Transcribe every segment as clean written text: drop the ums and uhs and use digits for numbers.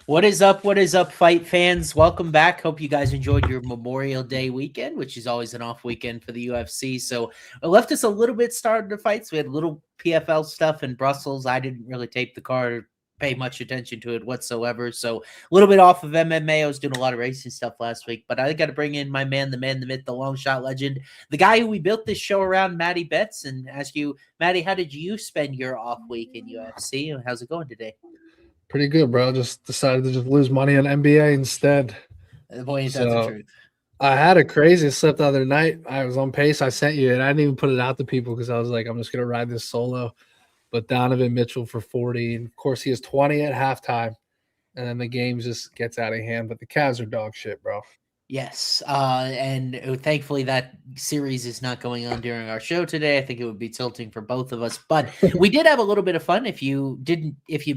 What is up? What is up, fight fans? Welcome back. Hope you guys enjoyed your Memorial Day weekend, which is always an off weekend for the UFC. So it left us a little bit started to fights. We had little PFL stuff in Brussels. I didn't really tape the card or pay much attention to it whatsoever. So a little bit off of MMA. I was doing a lot of racing stuff last week, but I got to bring in my man, the myth, the long shot legend, the guy who we built this show around, Matty Betts, and ask you, Matty, how did you spend your off week in UFC? And how's it going today? Pretty good, bro. Just decided to just lose money on NBA instead. Boy, ain't that the So truth. I had a crazy slip the other night. I was on pace. I sent you, and I didn't even put it out to people because I was like, I'm just gonna ride this solo. But Donovan Mitchell for 40, and of course he has 20 at halftime, and then the game just gets out of hand. But the Cavs are dog shit, bro. Yes, and thankfully that series is not going on during our show today. I think it would be tilting for both of us, but we did have a little bit of fun. If you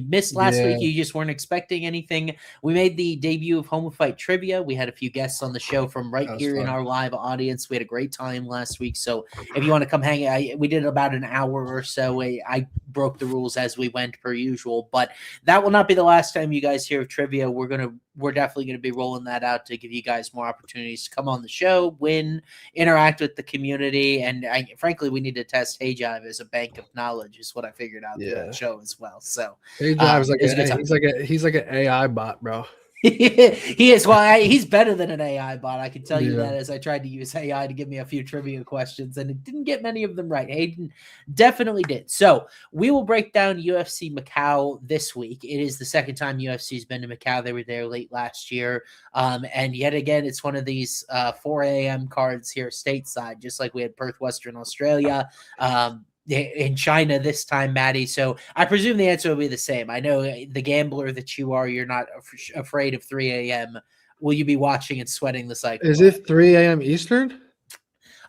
missed last week, you just weren't expecting anything. We made the debut of Home Fight Trivia. We had a few guests on the show from right here in our live audience. We had a great time last week. So if you want to come hang, we did about an hour or so. I broke the rules as we went per usual, but that will not be the last time you guys hear of trivia. We're definitely going to be rolling that out to give you guys more opportunities to come on the show, win, interact with the community, and frankly, we need to test HeyJive as a bank of knowledge. Is what I figured out through that show as well. So HeyJive's he's like an AI bot, bro. He is. Well, he's better than an AI bot. I can tell you that, as I tried to use AI to give me a few trivia questions, and it didn't get many of them right. Hayden definitely did. So we will break down UFC Macau this week. It is the second time UFC's been to Macau. They were there late last year. And yet again, it's one of these 4 a.m. cards here stateside, just like we had Perth, Western Australia. In China this time, Matty. So I presume the answer will be the same. I know the gambler that you are, you're not afraid of 3 a.m. Will you be watching and sweating the cycle? Is it 3 a.m. Eastern?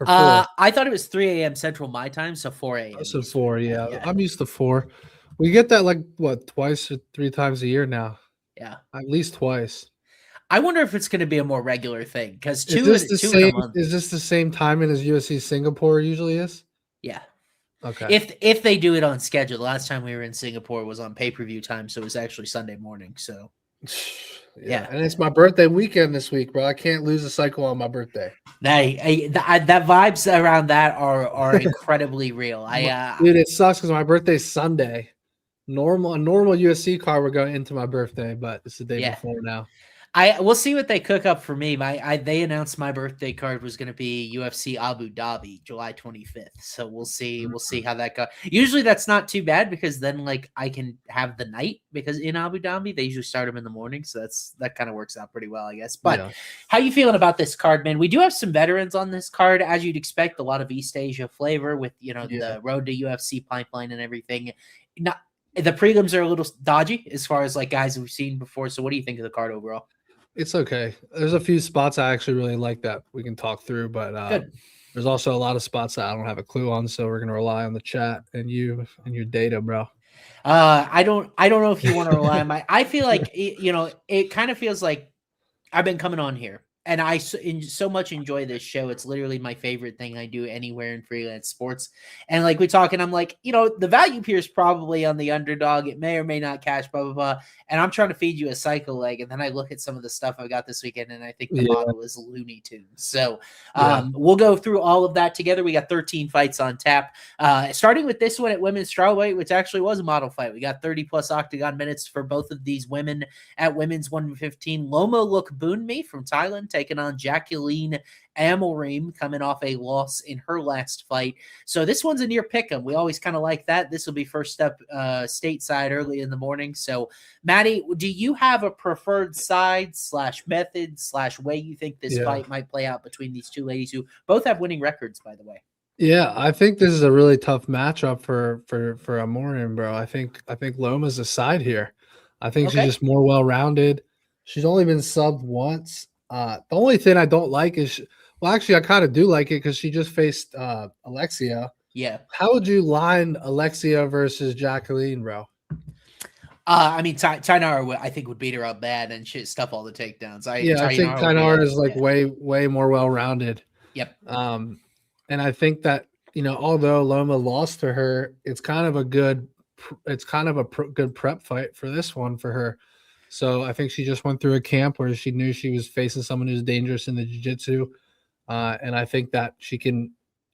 I thought it was 3 a.m. Central my time, so 4 a.m. So 4, yeah. I'm used to 4. We get that like what, twice or 3 times a year now. Yeah, at least twice. I wonder if it's going to be a more regular thing because is this the same timing as UFC Singapore usually is? Yeah. Okay. If they do it on schedule, the last time we were in Singapore was on pay-per-view time, so it was actually Sunday morning. So yeah. And it's my birthday weekend this week, bro. I can't lose a cycle on my birthday. That vibes around that are incredibly real. Dude, it sucks because my birthday's Sunday. A normal UFC card would go into my birthday, but it's the day before now. We'll see what they cook up for me. They announced my birthday card was going to be UFC Abu Dhabi, July 25th. So we'll see how that goes. Usually that's not too bad because then like I can have the night because in Abu Dhabi they usually start them in the morning, so that kind of works out pretty well, I guess. But how you feeling about this card, man? We do have some veterans on this card, as you'd expect. A lot of East Asia flavor with the road to UFC pipeline and everything. Now, the prelims are a little dodgy as far as like guys we've seen before. So what do you think of the card overall? It's okay. There's a few spots I actually really like that we can talk through, but there's also a lot of spots that I don't have a clue on, so we're gonna rely on the chat and you and your data, bro. I don't know if you want to rely on my. I feel like it kind of feels like I've been coming on here. And I so much enjoy this show. It's literally my favorite thing I do anywhere in freelance sports. And like we talk, and I'm like, the value here is probably on the underdog. It may or may not cash, blah, blah, blah. And I'm trying to feed you a cycle leg. And then I look at some of the stuff I got this weekend, and I think the model is Looney Tunes. So we'll go through all of that together. We got 13 fights on tap. Starting with this one at women's strawweight, which actually was a model fight. We got 30 plus octagon minutes for both of these women at women's 115. Loma Lookboonmee from Thailand taking on Jacqueline Amorim, coming off a loss in her last fight. So this one's a near pick'em. We always kind of like that. This will be first step stateside early in the morning. So, Matty, do you have a preferred side / method / way you think this fight might play out between these two ladies who both have winning records, by the way? Yeah, I think this is a really tough matchup for Amorim, bro. I think Loma's a side here. I think she's just more well-rounded. She's only been subbed once. The only thing I don't like is, actually, I kind of do like it because she just faced Alexia. Yeah. How would you line Alexia versus Jacqueline, bro? I mean, Tainara, I think, would beat her up bad and stuff all the takedowns. I think Tainara is like way more well-rounded. Yep. And I think that although Loma lost to her, it's kind of a good prep fight for this one for her. So I think she just went through a camp where she knew she was facing someone who's dangerous in the jiu-jitsu. And I think that she can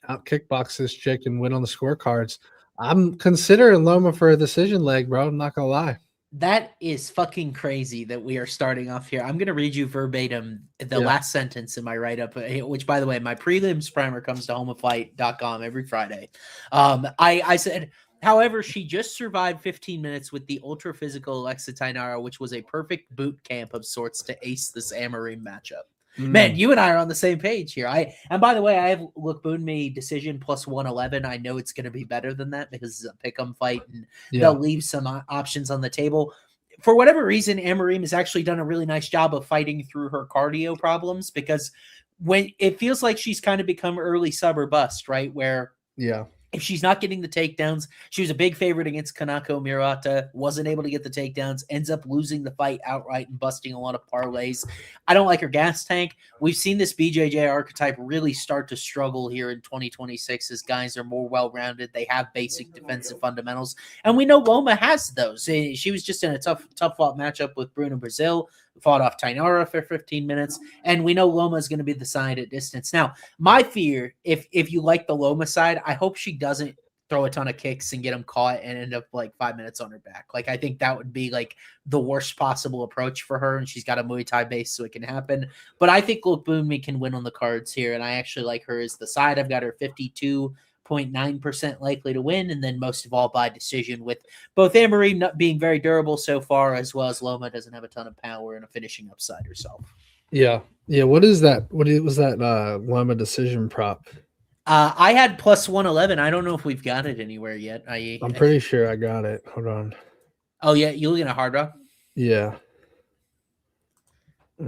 out kickbox this chick and win on the scorecards. I'm considering Loma for a decision leg, bro. I'm not gonna lie. That is fucking crazy that we are starting off here. I'm going to read you verbatim the last sentence in my write-up, which, by the way, my prelims primer comes to homeoffight.com every Friday. I said, however, she just survived 15 minutes with the ultra-physical Alexa Tainara, which was a perfect boot camp of sorts to ace this Amarim matchup. Man, you and I are on the same page here. And by the way, I have Lookboonme decision plus 111. I know it's going to be better than that because it's a pick'em fight and they'll leave some options on the table. For whatever reason, Amarim has actually done a really nice job of fighting through her cardio problems, because when it feels like she's kind of become early sub or bust, right? Where if she's not getting the takedowns, she was a big favorite against Kanako Murata, wasn't able to get the takedowns, ends up losing the fight outright and busting a lot of parlays. I don't like her gas tank. We've seen this BJJ archetype really start to struggle here in 2026 as guys are more well-rounded. They have basic defensive fundamentals, and we know Loma has those. She was just in a tough fought matchup with Bruno Brazil, fought off Tainara for 15 minutes, and we know Loma is going to be the side at distance. Now, my fear, if you like the Loma side, I hope she doesn't throw a ton of kicks and get them caught and end up like 5 minutes on her back. Like, I think that would be like the worst possible approach for her, and she's got a Muay Thai base, so it can happen. But I think Lookboonme can win on the cards here, and I actually like her as the side. I've got her 52.9% likely to win, and then most of all by decision, with both Amarim not being very durable so far, as well as Loma doesn't have a ton of power and a finishing upside herself. Yeah. What is that? What was that Loma decision prop? I had plus 111. I don't know if we've got it anywhere yet. I'm pretty sure I got it. Hold on. Oh, yeah. You looking at Hard Rock? Yeah. I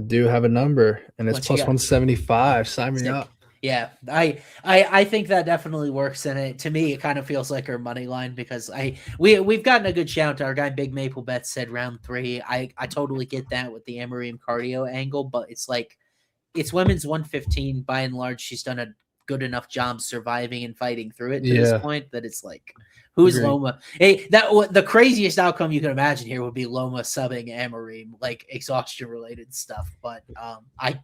do have a number, and it's plus 175. Sign me up. Yeah, I think that definitely works, and to me, it kind of feels like her money line, because we've gotten a good shout. Our guy Big Maple Bet said round 3. I totally get that with the Amarim cardio angle, but it's like, it's women's 115. By and large, she's done a good enough job surviving and fighting through it to this point that it's like, who's Loma? Hey, the craziest outcome you can imagine here would be Loma subbing Amarim, like exhaustion related stuff. But I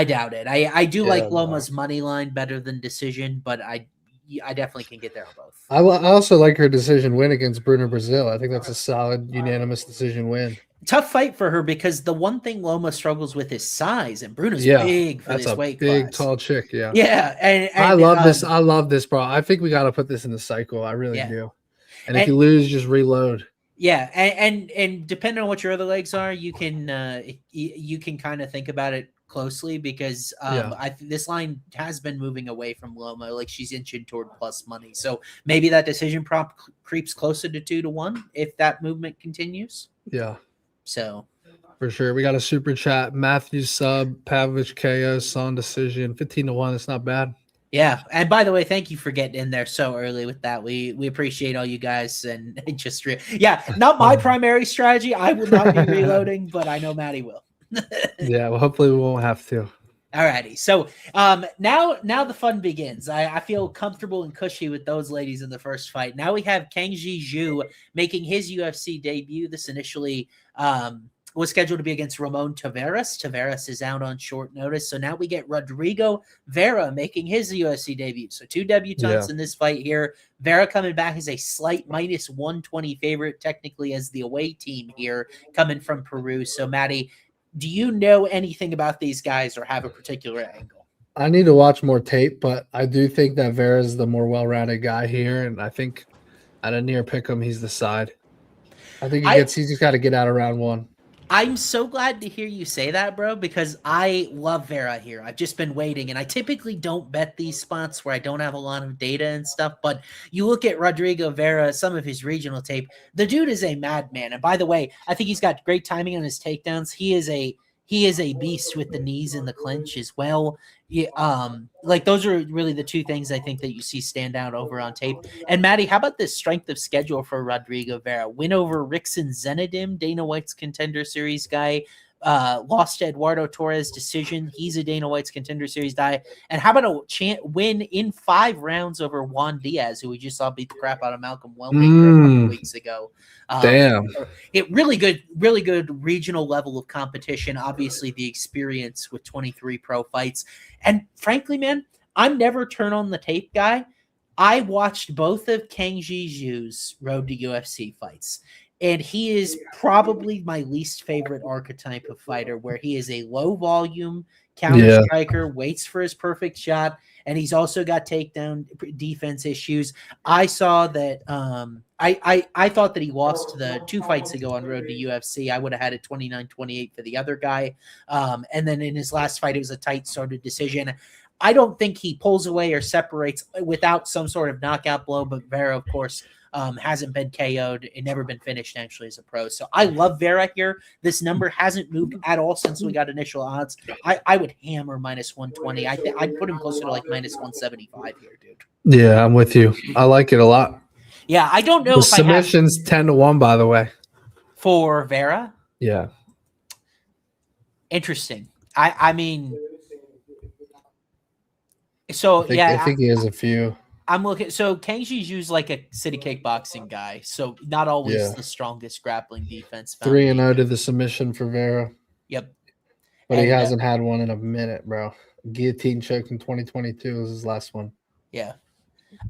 doubt it. I do like Loma's money line better than decision, but I definitely can get there on both. I also like her decision win against Bruno Brazil. I think that's a solid unanimous decision win. Tough fight for her, because the one thing Loma struggles with is size, and Bruno's big for this weight class. Big, tall chick, and I love this. I love this, bro. I think we got to put this in the cycle. I really do. And if you lose, just reload. Yeah, and depending on what your other legs are, you can kind of think about it closely, because this line has been moving away from Loma. Like, she's inching toward plus money, so maybe that decision prop creeps closer to 2-1 if that movement continues. Yeah. So, for sure, we got a super chat. Matthew sub, Pavlovich KO, Son decision, 15-1. It's not bad. Yeah, and by the way, thank you for getting in there so early with that. We appreciate all you guys, and just not my primary strategy. I will not be reloading, but I know Matty will. Yeah, well, hopefully we won't have to. Alrighty, so now the fun begins. I feel comfortable and cushy with those ladies in the first fight. Now we have Kangji Zhu making his UFC debut. This initially was scheduled to be against Ramon Taveras. Taveras is out on short notice, so now we get Rodrigo Vera making his UFC debut. So 2 debutants in this fight here. Vera coming back as a slight minus 120 favorite, technically as the away team here, coming from Peru. So Matty, do you know anything about these guys or have a particular angle? I need to watch more tape, but I do think that Vera's the more well-rounded guy here, and I think at a near pick'em, he's the side. I think he's just got to get out of round 1. I'm so glad to hear you say that, bro, because I love Vera here. I've just been waiting, and I typically don't bet these spots where I don't have a lot of data and stuff, but you look at Rodrigo Vera, some of his regional tape, the dude is a madman. And by the way, I think he's got great timing on his takedowns. He is a beast with the knees in the clinch as well. Like, those are really the 2 things I think that you see stand out over on tape. And Matty, how about this strength of schedule for Rodrigo Vera? Win over Rickson Zenadim, Dana White's Contender Series guy, lost to Eduardo Torres decision. He's a Dana White's Contender Series guy. And how about a win in 5 rounds over Juan Diaz, who we just saw beat the crap out of Malcolm Wellmaker a couple weeks ago. Damn. It really good regional level of competition. Obviously, the experience with 23 pro fights. And frankly, man, I'm never turn on the tape guy. I watched both of Kang Jiju's Road to UFC fights. And he is probably my least favorite archetype of fighter, where he is a low volume counter striker, waits for his perfect shot, and he's also got takedown defense issues. I saw that I thought that he lost the 2 fights ago on Road to UFC. I would have had it 29-28 for the other guy. And then in his last fight, it was a tight sort of decision. I don't think he pulls away or separates without some sort of knockout blow, but Vera, of course, hasn't been KO'd and never been finished actually as a pro. So I love Vera here. This number hasn't moved at all since we got initial odds. I would hammer minus 120. I'd put him closer to like minus 175 here, dude. Yeah, I'm with you. I like it a lot. Yeah, I don't know the submission's 10-1, by the way. For Vera? Yeah. Interesting. I mean, so I think he has a few. I'm looking. So Kang Jiju's like a city kickboxing guy, so not always the strongest grappling defense. 3-0 to the submission for Vera. Yep. But he hasn't had one in a minute, bro. Guillotine choke in 2022 was his last one. Yeah.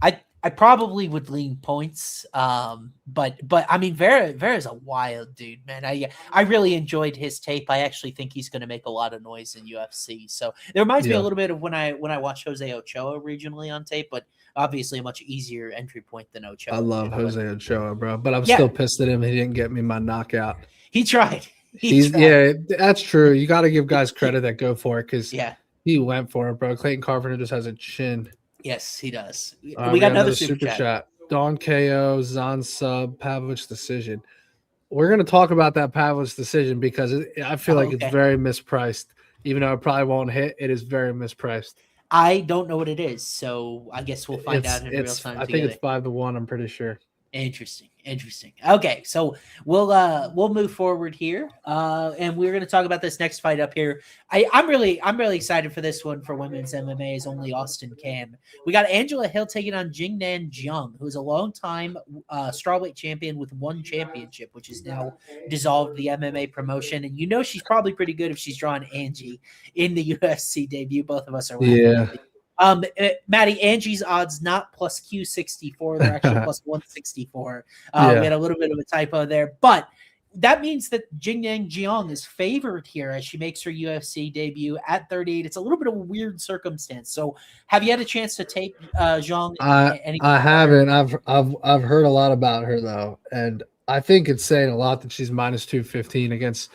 I probably would lean points, but I mean Vera's a wild dude, man. I really enjoyed his tape. I actually think he's going to make a lot of noise in UFC. So it reminds me a little bit of when I watched Jose Ochoa regionally on tape, but obviously a much easier entry point than Ochoa. I love Jose Ochoa, bro, but I'm still pissed at him. He didn't get me my knockout. He tried. Yeah, that's true. You got to give guys credit that go for it because he went for it, bro. Clayton Carpenter just has a chin. Yes, he does. We got another super chat. Dawn KO, Zan sub, Pavlich decision. We're going to talk about that Pavlich decision because I feel like it's very mispriced. Even though it probably won't hit, it is very mispriced. I don't know what it is, so I guess we'll find out in real time. I think it's 5-1. I'm pretty sure. Interesting. Okay, so we'll move forward here, and we're going to talk about this next fight up here. I'm really excited for this one for women's MMA, as only Austin can. We got Angela Hill taking on Jingnan Jiang, who's a long-time strawweight champion with 1 championship, which is now dissolved the MMA promotion. And you know she's probably pretty good if she's drawing Angie in the UFC debut. Both of us are laughing. Yeah. Matty, Angie's odds not plus Q64, they're actually plus 164. We had a little bit of a typo there, but that means that Jingnan Jiang is favored here as she makes her UFC debut at 38. It's a little bit of a weird circumstance. So, have you had a chance to tape Jiang? I haven't. I've heard a lot about her though, and I think it's saying a lot that she's minus 215 against.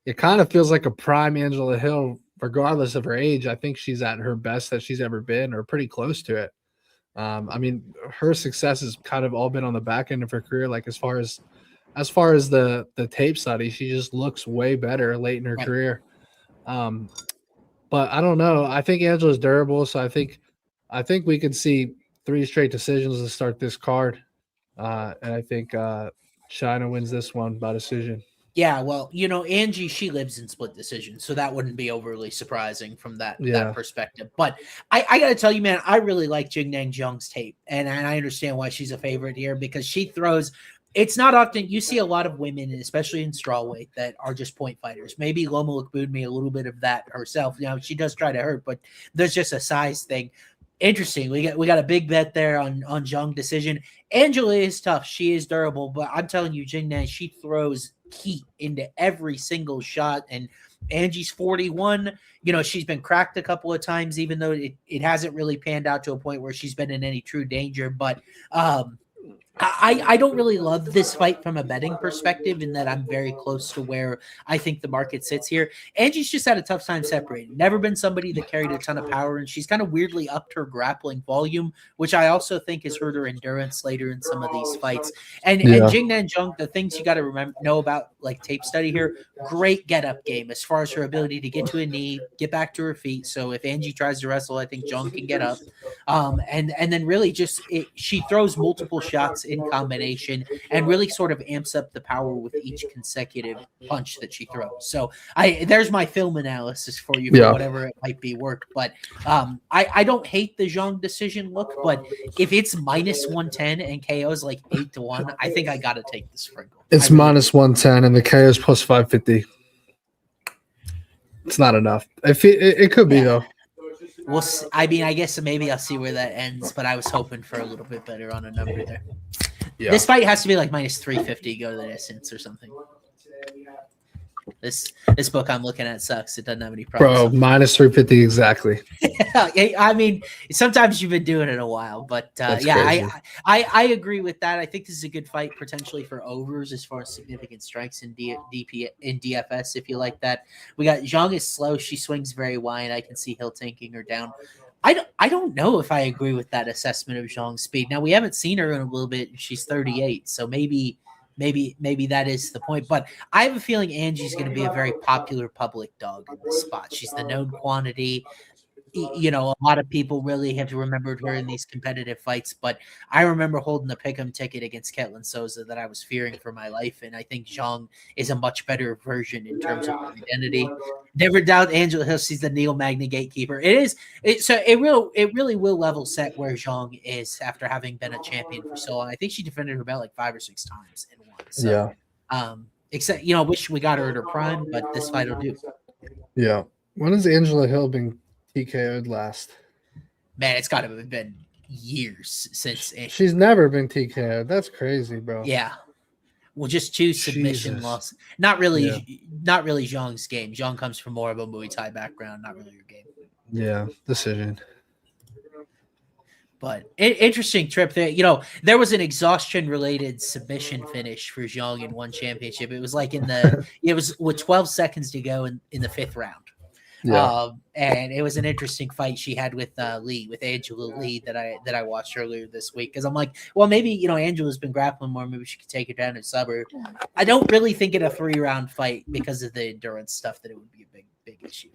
It kind of feels like a prime Angela Hill. Regardless of her age, I think she's at her best that she's ever been, or pretty close to it. I mean, her success has kind of all been on the back end of her career. Like as far as the tape study, she just looks way better late in her career. But I don't know. I think Angela's durable, so I think we could see 3 straight decisions to start this card, and I think China wins this one by decision. Yeah, well, you know, Angie, she lives in split decisions, so that wouldn't be overly surprising from that perspective. But I got to tell you, man, I really like Jingnan Jiang's tape, and I understand why she's a favorite here because she throws. It's not often you see a lot of women, especially in strawweight, that are just point fighters. Maybe Loma Lakbud a little bit of that herself. You know, she does try to hurt, but there's just a size thing. Interesting. We got a big bet there on Jiang decision. Angela is tough. She is durable, but I'm telling you, Jingnan, she throws heat into every single shot. And Angie's 41. You know, she's been cracked a couple of times, even though it hasn't really panned out to a point where she's been in any true danger. But I don't really love this fight from a betting perspective in that I'm very close to where I think the market sits here. Angie's just had a tough time separating. Never been somebody that carried a ton of power, and she's kind of weirdly upped her grappling volume, which I also think has hurt her endurance later in some of these fights. And Jingnan Jiang, the things you got to know about like tape study here, great get-up game as far as her ability to get to a knee, get back to her feet. So if Angie tries to wrestle, I think Jiang can get up. And then really just she throws multiple shots in combination and really sort of amps up the power with each consecutive punch that she throws. So there's my film analysis for you for whatever it might be worth. But I don't hate the Zhang decision look, but if it's minus 110 and KO's like 8-1, I think I got to take the sprinkle. It's minus 110 and the KO's plus 550. It's not enough. It could be though. Well, I mean, I guess maybe I'll see where that ends, but I was hoping for a little bit better on a number there. Yeah. This fight has to be like minus 350, go to the distance or something. This book I'm looking at sucks. It doesn't have any problems. Bro, minus 350 exactly. I mean, sometimes you've been doing it a while, but I agree with that. I think this is a good fight potentially for overs as far as significant strikes in DFS if you like that. We got Zhang is slow. She swings very wide. I can see Hill tanking her down. I don't know if I agree with that assessment of Zhang's speed. Now we haven't seen her in a little bit. She's 38, so maybe that is the point. But I have a feeling Angie's going to be a very popular public dog in this spot. She's the known quantity. You know, a lot of people really have remembered her in these competitive fights, but I remember holding a pick'em ticket against Ketlin Souza that I was fearing for my life, and I think Zhang is a much better version in terms of her identity. Never doubt Angela Hill. She's the Neil Magna gatekeeper. It really will level set where Zhang is after having been a champion for so long. I think she defended her belt like 5 or 6 times in one. So, except wish we got her at her prime, but this fight will do. Yeah. When has Angela Hill been TKO'd last? Man, it's got to have been years since. She's never been TKO'd. That's crazy, bro. Yeah. Well, just 2 submission loss. Not really Zhang's game. Zhang comes from more of a Muay Thai background, not really your game. Yeah, decision. But interesting trip there. There was an exhaustion-related submission finish for Zhang in one championship. It was like it was with 12 seconds to go in the 5th round. Yeah. And it was an interesting fight she had with Angela Lee that I watched earlier this week, because I'm like, well, maybe Angela's been grappling more, maybe she could take her down and sub her. I don't really think in a 3-round fight because of the endurance stuff that it would be a big issue.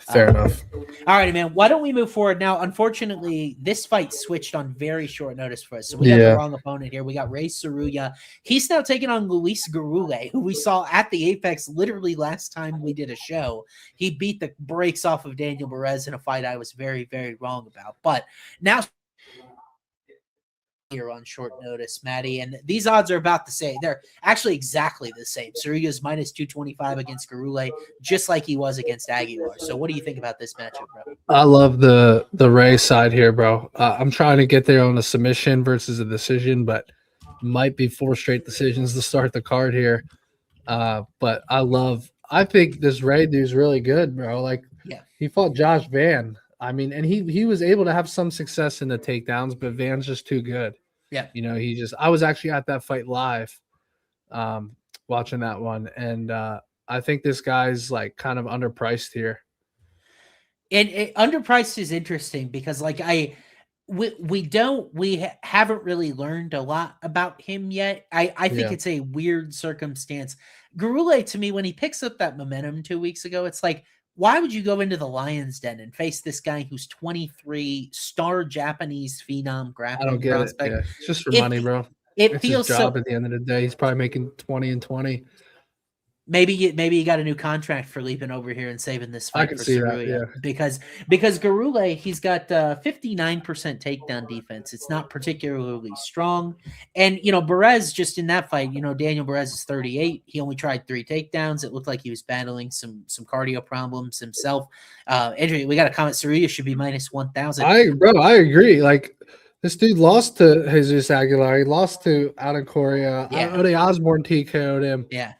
Fair enough. All right, man. Why don't we move forward now? Unfortunately, this fight switched on very short notice for us, so we got the wrong opponent here. We got Ray Saruya. He's now taking on Luis Garule, who we saw at the Apex literally last time we did a show. He beat the brakes off of Daniel Perez in a fight I was very, very wrong about. But now here on short notice, Matty, and these odds are about the same. They're actually exactly the same. Saruya's minus 225 against Garule, just like he was against Aguilar. So what do you think about this matchup, bro? I love the Ray side here, bro. I'm trying to get there on a submission versus a decision, but might be 4 straight decisions to start the card here. But I think this Ray dude's really good, bro. Like, he fought Josh Van. I mean, and he was able to have some success in the takedowns, but Van's just too good. Yeah. I was actually at that fight live, watching that one. And I think this guy's like kind of underpriced here. And underpriced is interesting because we haven't really learned a lot about him yet. I think it's a weird circumstance. Garule, to me, when he picks up that momentum 2 weeks ago, it's like, why would you go into the Lion's Den and face this guy who's 23, star Japanese phenom grappling I don't get prospect? It. Yeah. It's just for money, bro. It feels his job at the end of the day. He's probably making 20 and 20. Maybe you got a new contract for leaping over here and saving this fight. I can see Saruya, because Garule, he's got 59% takedown defense. It's not particularly strong, and Perez just in that fight. Daniel Perez is 38. He only tried 3 takedowns. It looked like he was battling some cardio problems himself. Andrew, we got a comment. Saruya should be minus 1,000. I agree. Like, this dude lost to Jesus Aguilar. He lost to Adam Correa. Ode Osborne TKO'd him. Yeah.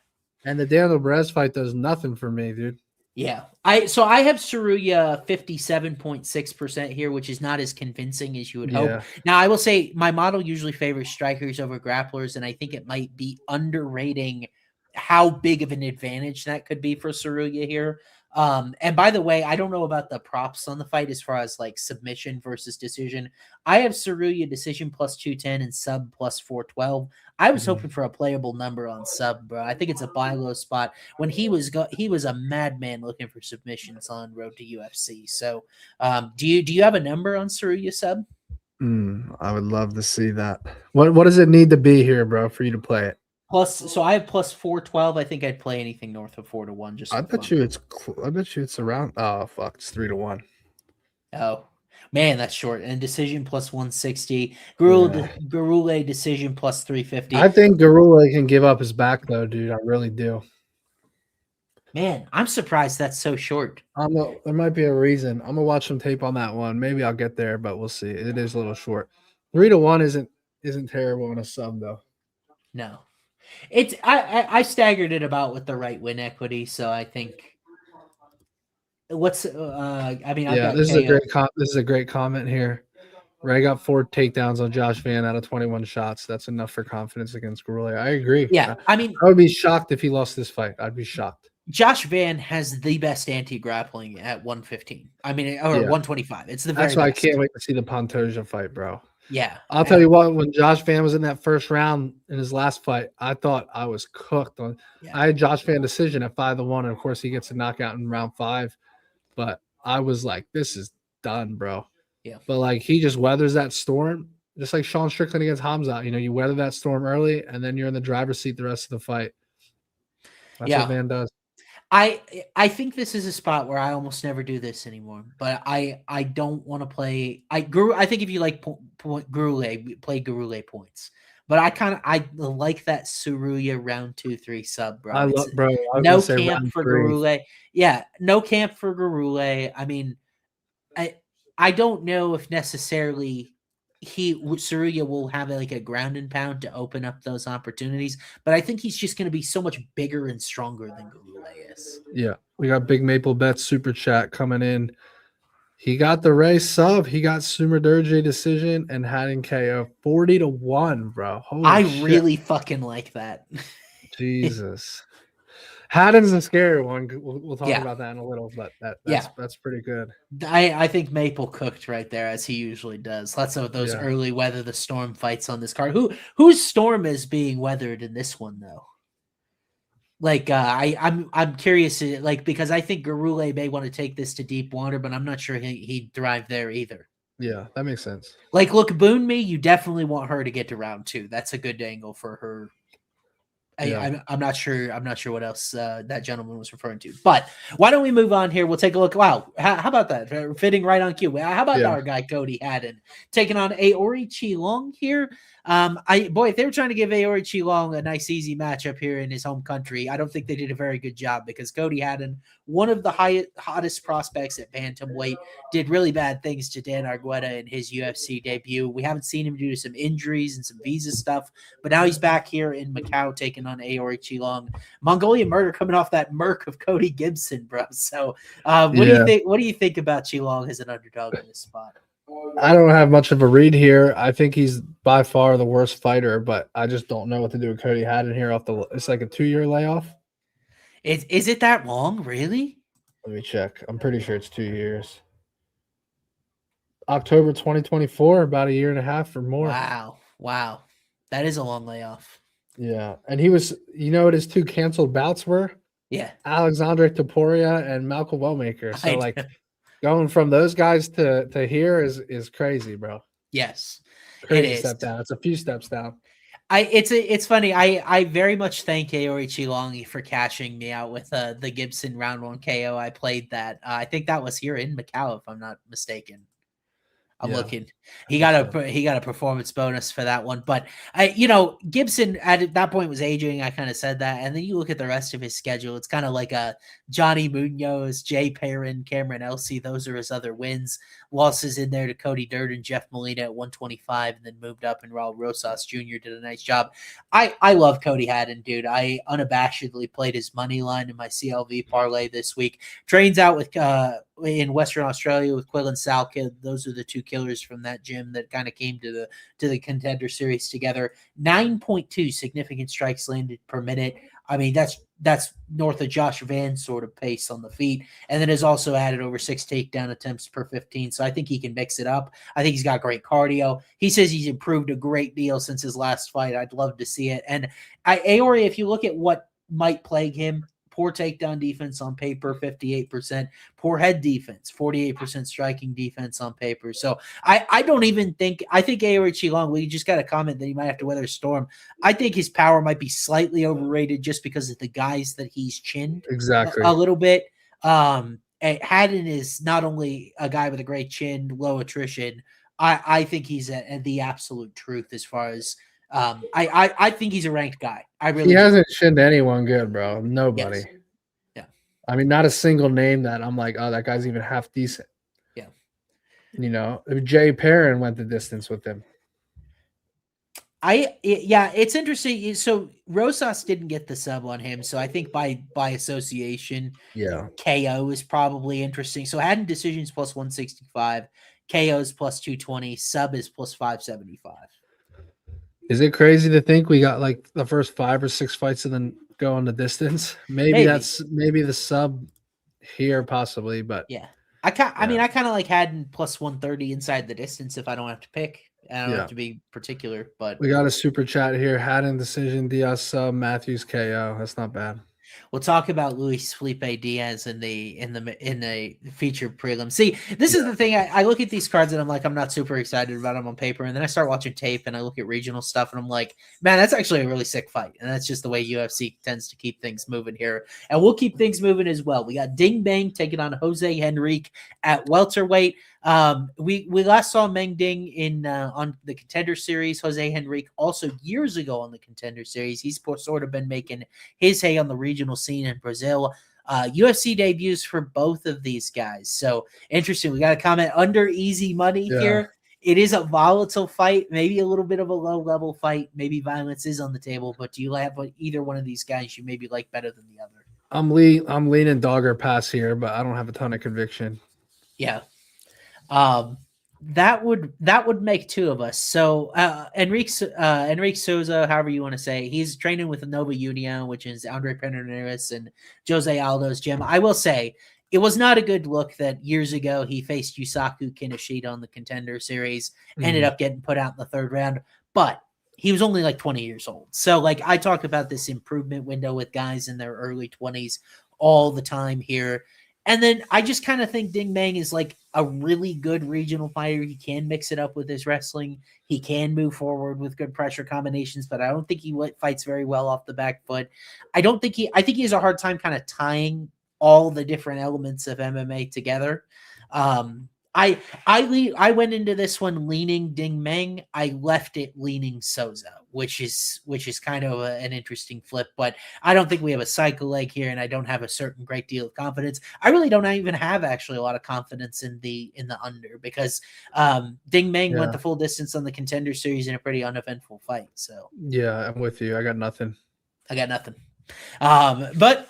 And the Daniel Perez fight does nothing for me, dude. Yeah. I have Saruya 57.6% here, which is not as convincing as you would hope. Now, I will say my model usually favors strikers over grapplers, and I think it might be underrating how big of an advantage that could be for Saruya here. And by the way, I don't know about the props on the fight as far as like submission versus decision. I have Saruya decision plus 210 and sub plus 412. I was hoping for a playable number on sub, bro. I think it's a buy low spot. When he was a madman looking for submissions on road to UFC. So, do you have a number on Saruya sub? I would love to see that. What does it need to be here, bro, for you to play it? So I have plus 412. I think I'd play anything north of 4-1 just I for bet fun. you I bet you it's around. Oh fuck, it's 3-1. Oh man, that's short. And decision plus 160. Yeah. Gurule decision plus 350. I think Garula can give up his back though, dude. I really do. Man, I'm surprised that's so short. There might be a reason. I'm gonna watch some tape on that one. Maybe I'll get there, but we'll see. It is a little short. 3-1 isn't terrible in a sub though. No, it's I staggered it about with the right win equity, so I think what's I mean I've Yeah, got this is a KO. great comment here. Ray got 4 takedowns on Josh Van out of 21 shots. That's enough for confidence against Goulet. I agree. Yeah, I mean I would be shocked if he lost this fight. I'd be shocked. Josh Van has the best anti-grappling at 115. I mean, or Yeah. 125. It's the very That's why best. I can't wait to see the Pantoja fight, bro. Yeah. I'll tell you what, when Josh Van was in that first round in his last fight, I thought I was cooked on. Yeah. I had Josh Van decision at 5-1, and of course he gets a knockout in round 5. But I was like, this is done, bro. Yeah. But like he just weathers that storm, just like Sean Strickland against Hamza. You know, you weather that storm early, and then you're in the driver's seat the rest of the fight. That's what Van does. I think this is a spot where I almost never do this anymore, but I don't want to play. I think if you like Gurule, play Gurule points. But I like that Suruya round 2-3 sub, bro. I love, bro. No camp for Gurule. Yeah, no camp for Gurule. I mean, I don't know if necessarily Suruya will have like a ground and pound to open up those opportunities, but I think he's just going to be so much bigger and stronger than Gurule is. Yeah, we got Big Maple Bet super chat coming in. He got the Ray sub. He got Sumer Durje decision and Haddon KO 40-1, bro. Holy shit. Really fucking like that. Jesus. Haddon's a scary one. We'll talk about that in a little, but that's pretty good. I think Maple cooked right there as he usually does. Lots of those early weather the storm fights on this card. Whose storm is being weathered in this one though? Like I'm curious, like because I think Gurule may want to take this to deep water, but I'm not sure he'd thrive there either. Yeah, that makes sense. Like, look, Boone me, you definitely want her to get to round 2. That's a good angle for her. I'm not sure. I'm not sure what else that gentleman was referring to. But why don't we move on here? We'll take a look. Wow, how about that? Fitting right on cue. How about our guy Cody Haddon taking on Aori Qilong here? If they were trying to give Aori Qilong a nice easy matchup here in his home country, I don't think they did a very good job because Cody Haddon, one of the hottest prospects at bantamweight, did really bad things to Dan Argueta in his UFC debut. We haven't seen him due to some injuries and some visa stuff, but now he's back here in Macau taking on Aori Qilong. Mongolian Murder coming off that murk of Cody Gibson, bro. So what do you think? What do you think about Qilong as an underdog in this spot? I don't have much of a read here. I think he's by far the worst fighter, but I just don't know what to do with Cody Haddon here. It's like a 2-year layoff. Is it that long, really? Let me check. I'm pretty sure it's 2 years. October 2024, about a year and a half or more. Wow. That is a long layoff. Yeah. And he was, you know what his 2 canceled bouts were? Yeah. Alexandre Topuria and Malcolm Wellmaker. So going from those guys to here is crazy, bro. Yes. Crazy step down. It's a few steps down. It's funny. I very much thank Aori Qilong for cashing me out with the Gibson round 1 KO. I played that. I think that was here in Macau, if I'm not mistaken. I'm looking. He got a performance bonus for that one. But Gibson at that point was aging. I kind of said that. And then you look at the rest of his schedule. It's kind of like a Johnny Munoz, Jay Perrin, Cameron Elsey. Those are his other wins. Losses in there to Cody Durden, Jeff Molina at 125, and then moved up, and Raul Rosas Jr. did a nice job. I love Cody Haddon, dude. I unabashedly played his money line in my CLV parlay this week. Trains out with in Western Australia with Quillen Salkid. Those are the 2 killers from that gym that kind of came to the Contender Series together. 9.2 significant strikes landed per minute. I mean, that's north of Josh Van's sort of pace on the feet, and then has also added over 6 takedown attempts per 15. So I think he can mix it up. I think he's got great cardio. He says he's improved a great deal since his last fight. I'd love to see it. And Aori, if you look at what might plague him, poor takedown defense on paper, 58%, poor head defense, 48% striking defense on paper. So I don't even think, I think Aori Qilong, we just got a comment that he might have to weather a storm. I think his power might be slightly overrated just because of the guys that he's chinned Exactly. a little bit. Haddon is not only a guy with a great chin, low attrition. I think he's the absolute truth as far as I think he's a ranked guy. I really He hasn't shinned anyone good, bro. Nobody. Yes. Yeah. I mean, not a single name that I'm like, oh, that guy's even half decent. Yeah. You know, Jay Perrin went the distance with him. It's interesting. So Rosas didn't get the sub on him, so I think by association, Yeah, KO is probably interesting. So Haddon decisions plus 165, KO's plus 220, sub is plus 575. Is it crazy to think we got like the first 5 or 6 fights and then go on the distance? Maybe that's the sub here, possibly, but yeah. I mean, I kind of like Haddon plus 130 inside the distance if I don't have to pick. I don't have to be particular, but we got a super chat here. Haddon decision, Diaz sub, Matthews KO. That's not bad. We'll talk about Luis Felipe Diaz in the featured prelim. See, this is the thing. I look at these cards and I'm like, I'm not super excited about them on paper. And then I start watching tape and I look at regional stuff and I'm like, man, that's actually a really sick fight. And that's just the way UFC tends to keep things moving here. And we'll keep things moving as well. We got Ding Bang taking on Jose Henrique at welterweight. We last saw Meng Ding in on the Contender Series. Jose Henrique also years ago on the Contender Series. He's sort of been making his hay on the regional scene in Brazil. UFC debuts for both of these guys. So interesting. We got a comment under easy money here. It is a volatile fight, maybe a little bit of a low level fight. Maybe violence is on the table, but do you have either one of these guys you maybe like better than the other? I'm leaning dogger pass here, but I don't have a ton of conviction. Yeah. That would make two of us. So Enrique Souza, however you want to say, he's training with Nova Union, which is Andre Pederneiras and Jose Aldo's gym. I will say it was not a good look that years ago he faced Yusaku Kinoshita on the Contender Series, ended up getting put out in the third round, but he was only like 20 years old. So like I talk about this improvement window with guys in their early 20s all the time here. And then I just kind of think Ding Bang is like a really good regional fighter. He can mix it up with his wrestling. He can move forward with good pressure combinations, but I don't think he fights very well off the back foot. I think he has a hard time kind of tying all the different elements of MMA together. I went into this one leaning Ding Meng. I left it leaning Souza, which is kind of an interesting flip. But I don't think we have a cycle leg here, and I don't have a certain great deal of confidence. I really don't even have actually a lot of confidence in the under because Ding Meng went the full distance on the Contender Series in a pretty uneventful fight. So yeah, I'm with you. I got nothing. But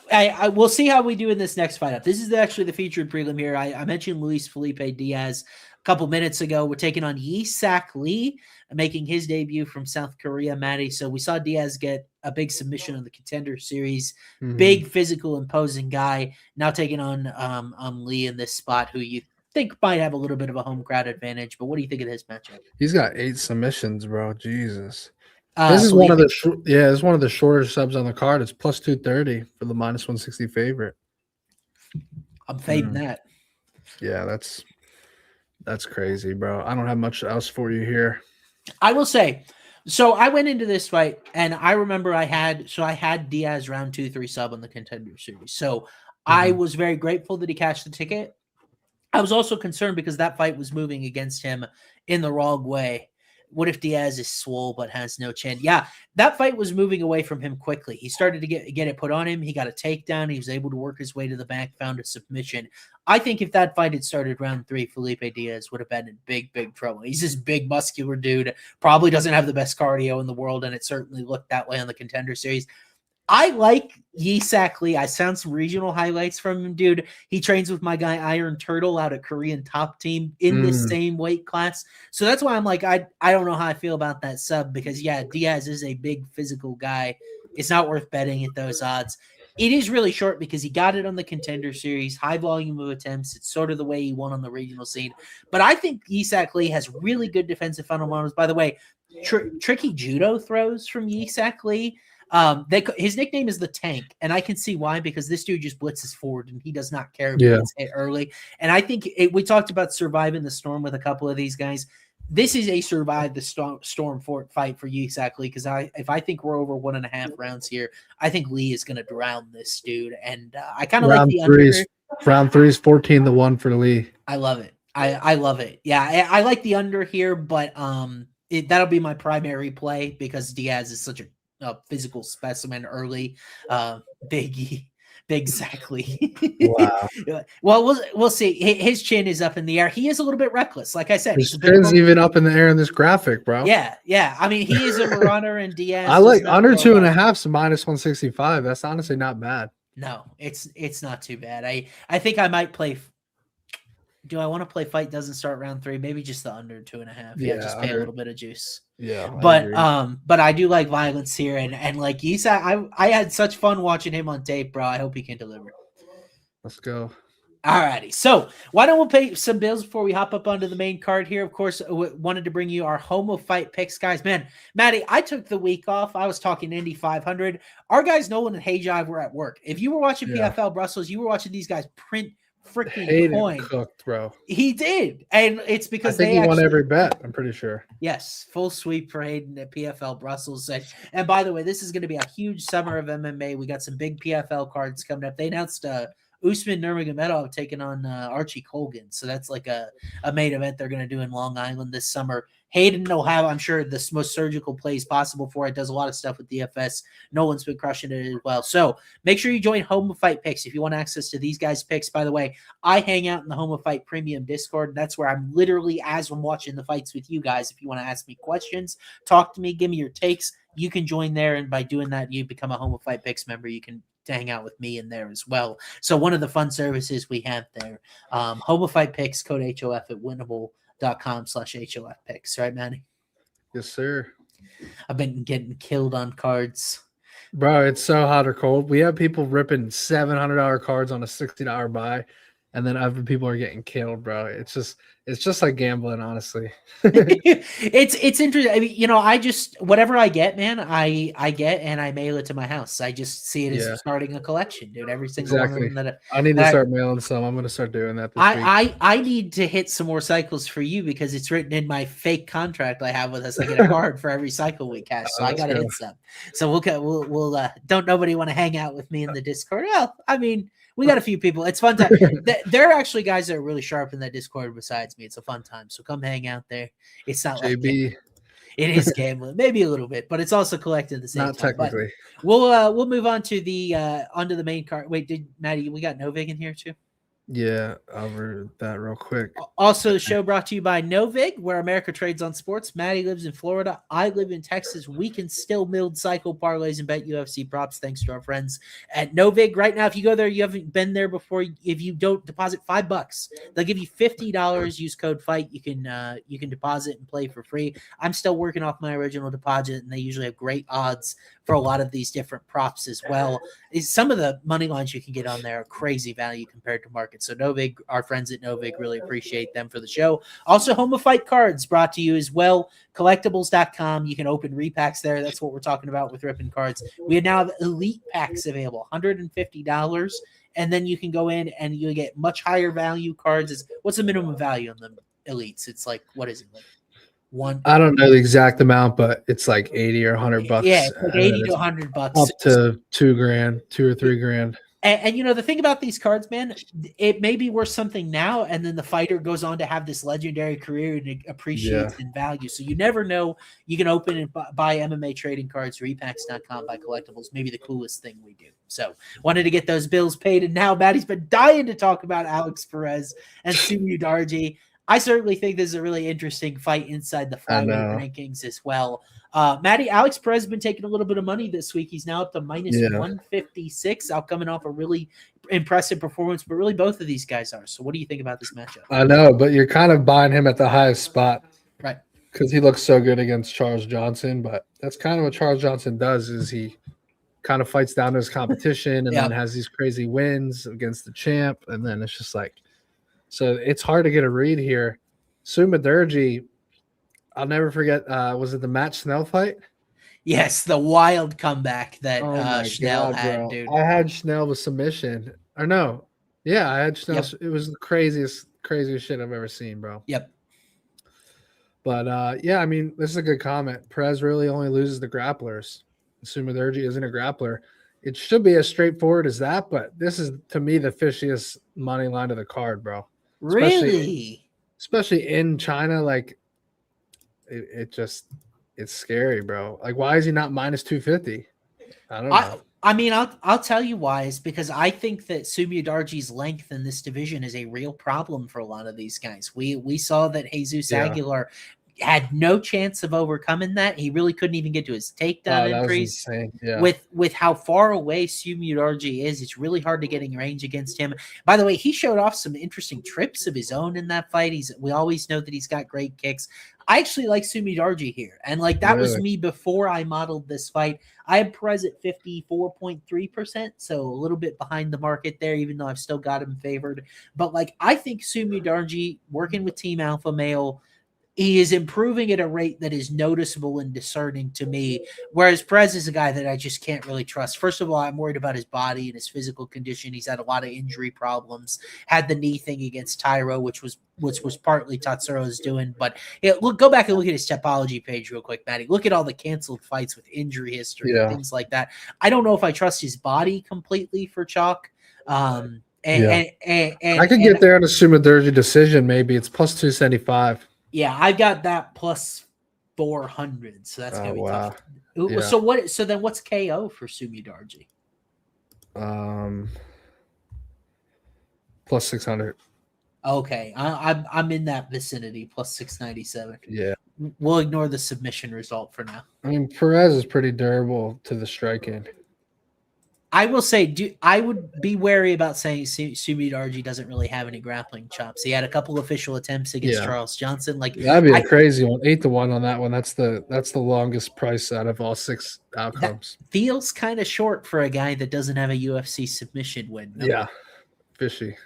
we'll see how we do in this next fight up. This is actually the featured prelim here. I mentioned Luis Felipe Diaz a couple minutes ago. We're taking on Yi-Sak Lee, making his debut from South Korea, Matty. So we saw Diaz get a big submission on the Contender Series. Big, physical, imposing guy. Now taking on Lee in this spot, who you think might have a little bit of a home crowd advantage. But what do you think of this matchup? He's got 8 submissions, bro. Jesus. This is one of the shorter subs on the card. It's plus 230 for the minus 160 favorite. I'm fading that. Yeah, that's crazy, bro. I don't have much else for you here. I will say, so I went into this fight and I remember I had Diaz round 2-3 sub on the Contender Series. So I was very grateful that he cashed the ticket. I was also concerned because that fight was moving against him in the wrong way. What if Diaz is swole but has no chin? Yeah, that fight was moving away from him quickly. He started to get it put on him. He got a takedown. He was able to work his way to the back, found a submission. I think if that fight had started round 3, Felipe Diaz would have been in big, big trouble. He's this big, muscular dude, probably doesn't have the best cardio in the world, and it certainly looked that way on the Contender Series. I like Yi-Sak Lee. I found some regional highlights from him, dude. He trains with my guy Iron Turtle out at Korean Top Team in the same weight class. So that's why I'm like, I don't know how I feel about that sub because, yeah, Diaz is a big physical guy. It's not worth betting at those odds. It is really short because he got it on the Contender Series, high volume of attempts. It's sort of the way he won on the regional scene. But I think Yi-Sak Lee has really good defensive fundamentals. By the way, tricky judo throws from Yi-Sak Lee. His nickname is the Tank, and I can see why, because this dude just blitzes forward and he does not care if he Yeah. gets hit early. And I think we talked about surviving the storm with a couple of these guys. This is a survive the storm fight for you, exactly, because if I think we're over 1.5 rounds here, I think Lee is going to drown this dude, and I kind of like the under. Round 3 is 14-1 for Lee. I love it. I love it. Yeah, I like the under here, but that'll be my primary play because Diaz is such a physical specimen early. Big exactly. Wow. Well, we'll see. His chin is up in the air. He is a little bit reckless. Like I said, his chin's even up in the air in this graphic, bro. Yeah. I mean, he is a runner, and Diaz. I like under 2.5 minus 165. That's honestly not bad. No, it's not too bad. I think I might play. Do I want to play fight doesn't start round 3? Maybe just the under 2.5. Yeah, just pay a little bit of juice. Yeah, but I do like violence here, and like you said, I had such fun watching him on tape, bro. I hope he can deliver. Let's go. Alrighty, so why don't we pay some bills before we hop up onto the main card here? Of course, wanted to bring you our home of fight picks, guys. Man, Matty, I took the week off. I was talking Indy 500. Our guys Nolan and Hayjive were at work. If you were watching PFL Brussels, you were watching these guys print freaking coin. Cooked, bro. He did, and it's because he won every bet. I'm pretty sure. Yes, full sweep for Hayden at PFL Brussels. And by the way, this is going to be a huge summer of MMA. We got some big PFL cards coming up. They announced Usman Nurmagomedov taking on Archie Colgan, so that's like a main event they're going to do in Long Island this summer. Hayden will have, I'm sure, the most surgical plays possible for it. Does a lot of stuff with DFS. Nolan's been crushing it as well. So make sure you join Home of Fight Picks if you want access to these guys' picks. By the way, I hang out in the Home of Fight Premium Discord. That's where I'm literally, as I'm watching the fights with you guys, if you want to ask me questions, talk to me, give me your takes, you can join there. And by doing that, you become a Home of Fight Picks member. You can hang out with me in there as well. So one of the fun services we have there, Home of Fight Picks, code HOF at winnable.com/HOF picks, right, Manny? Yes, sir. I've been getting killed on cards. Bro, it's so hot or cold. We have people ripping $700 cards on a $60 buy, and then other people are getting killed, bro. It's just like gambling, honestly. It's interesting. I mean, I just whatever I get, man, I get and I mail it to my house. I just see it as starting a collection, dude. Every single one of them that I need to start mailing some. I'm gonna start doing that this week. I need to hit some more cycles for you because it's written in my fake contract I have with us. I get a card for every cycle we cash, so I gotta hit some. So we'll don't nobody want to hang out with me in the Discord? Well, I mean, we got a few people. It's fun time. There are actually guys that are really sharp in that Discord besides me. It's a fun time. So come hang out there. It's not JB. Like it is gambling, maybe a little bit, but it's also collecting at the same time. Not technically. But we'll move on to onto the main card. Wait, Maddie, we got Novig in here too? Yeah, I'll read that real quick. Also, the show brought to you by Novig, where America trades on sports. Maddie lives in Florida. I live in Texas. We can still build cycle parlays and bet UFC props thanks to our friends at Novig. Right now, if you go there, you haven't been there before. If you don't deposit $5, they'll give you $50. Use code FIGHT. You can deposit and play for free. I'm still working off my original deposit, and they usually have great odds for a lot of these different props as well. Some of the money lines you can get on there are crazy value compared to market. So Novig, our friends at Novig, really appreciate them for the show. Also, Home of Fight cards brought to you as well. Collectibles.com. You can open repacks there. That's what we're talking about with ripping cards. We now have elite packs available, $150. And then you can go in and you get much higher value cards. What's the minimum value on the elites? It's like, what is it? Like one. I don't know the exact amount, but it's like 80 or $100. Yeah, it's like 80 to $100. Up to $2,000, $2 or $3,000. And the thing about these cards, man, it may be worth something now, and then the fighter goes on to have this legendary career and it appreciates in value. So you never know. You can open and buy MMA trading cards, repacks.com, buy collectibles, maybe the coolest thing we do. So wanted to get those bills paid, and now Maddie's been dying to talk about Alex Perez and Suyu Darji. I certainly think this is a really interesting fight inside the flyweight rankings as well. Maddie, Alex Perez has been taking a little bit of money this week. He's now up to minus 156, out coming off a really impressive performance, but really both of these guys are. So what do you think about this matchup? I know, but you're kind of buying him at the highest spot. Right. Because he looks so good against Charles Johnson, but that's kind of what Charles Johnson does is he kind of fights down to his competition and then has these crazy wins against the champ, and then it's just like so it's hard to get a read here. Suma Durji, I'll never forget. Was it the Matt Snell fight? Yes, the wild comeback that Oh my Schnell god, had, bro! dude. I had Schnell with submission, or no? Yeah, I had Schnell. Yep. It was the craziest shit I've ever seen, bro. Yep. But yeah, I mean, this is a good comment. Perez really only loses the grapplers. Sumaderji isn't a grappler. It should be as straightforward as that, but this is to me the fishiest money line of the card, bro. Especially Really? especially in China, like it just it's scary, bro. Like, why is he not minus 250? I don't know. I mean, I'll tell you why. Is because I think that Sumiyodarji's length in this division is a real problem for a lot of these guys. We saw that Jesus Yeah. Aguilar had no chance of overcoming that. He really couldn't even get to his takedown Oh, that was entries. insane. Yeah. With how far away Sumiyodarji is, it's really hard to get in range against him. By the way, he showed off some interesting trips of his own in that fight. We always know that he's got great kicks. I actually like Sumiyodarji here, and like that was me before I modeled this fight. I had Perez at 54.3%, so a little bit behind the market there, even though I've still got him favored. But like, I think Sumiyodarji working with Team Alpha Male, he is improving at a rate that is noticeable and discerning to me. Whereas Perez is a guy that I just can't really trust. First of all, I'm worried about his body and his physical condition. He's had a lot of injury problems. Had the knee thing against Tyro, which was partly Tatsuro's doing. But go back and look at his Topology page real quick, Matty. Look at all the canceled fights with injury history and things like that. I don't know if I trust his body completely for chalk. And I could get there on a Sumaderji decision. Maybe it's plus 275. Yeah, I got that plus 400, so that's gonna be tough. Yeah. So then what's KO for Sumiyodarji? Plus 600. Okay, I'm in that vicinity, plus 697. Yeah, we'll ignore the submission result for now. I mean, Perez is pretty durable to the striking. I will say, I would be wary about saying Sumiyodarji doesn't really have any grappling chops. He had a couple official attempts against Charles Johnson. Like, that'd be a crazy one. 8-1 on that one. That's the longest price out of all 6 outcomes. Feels kind of short for a guy that doesn't have a UFC submission win. Yeah, fishy.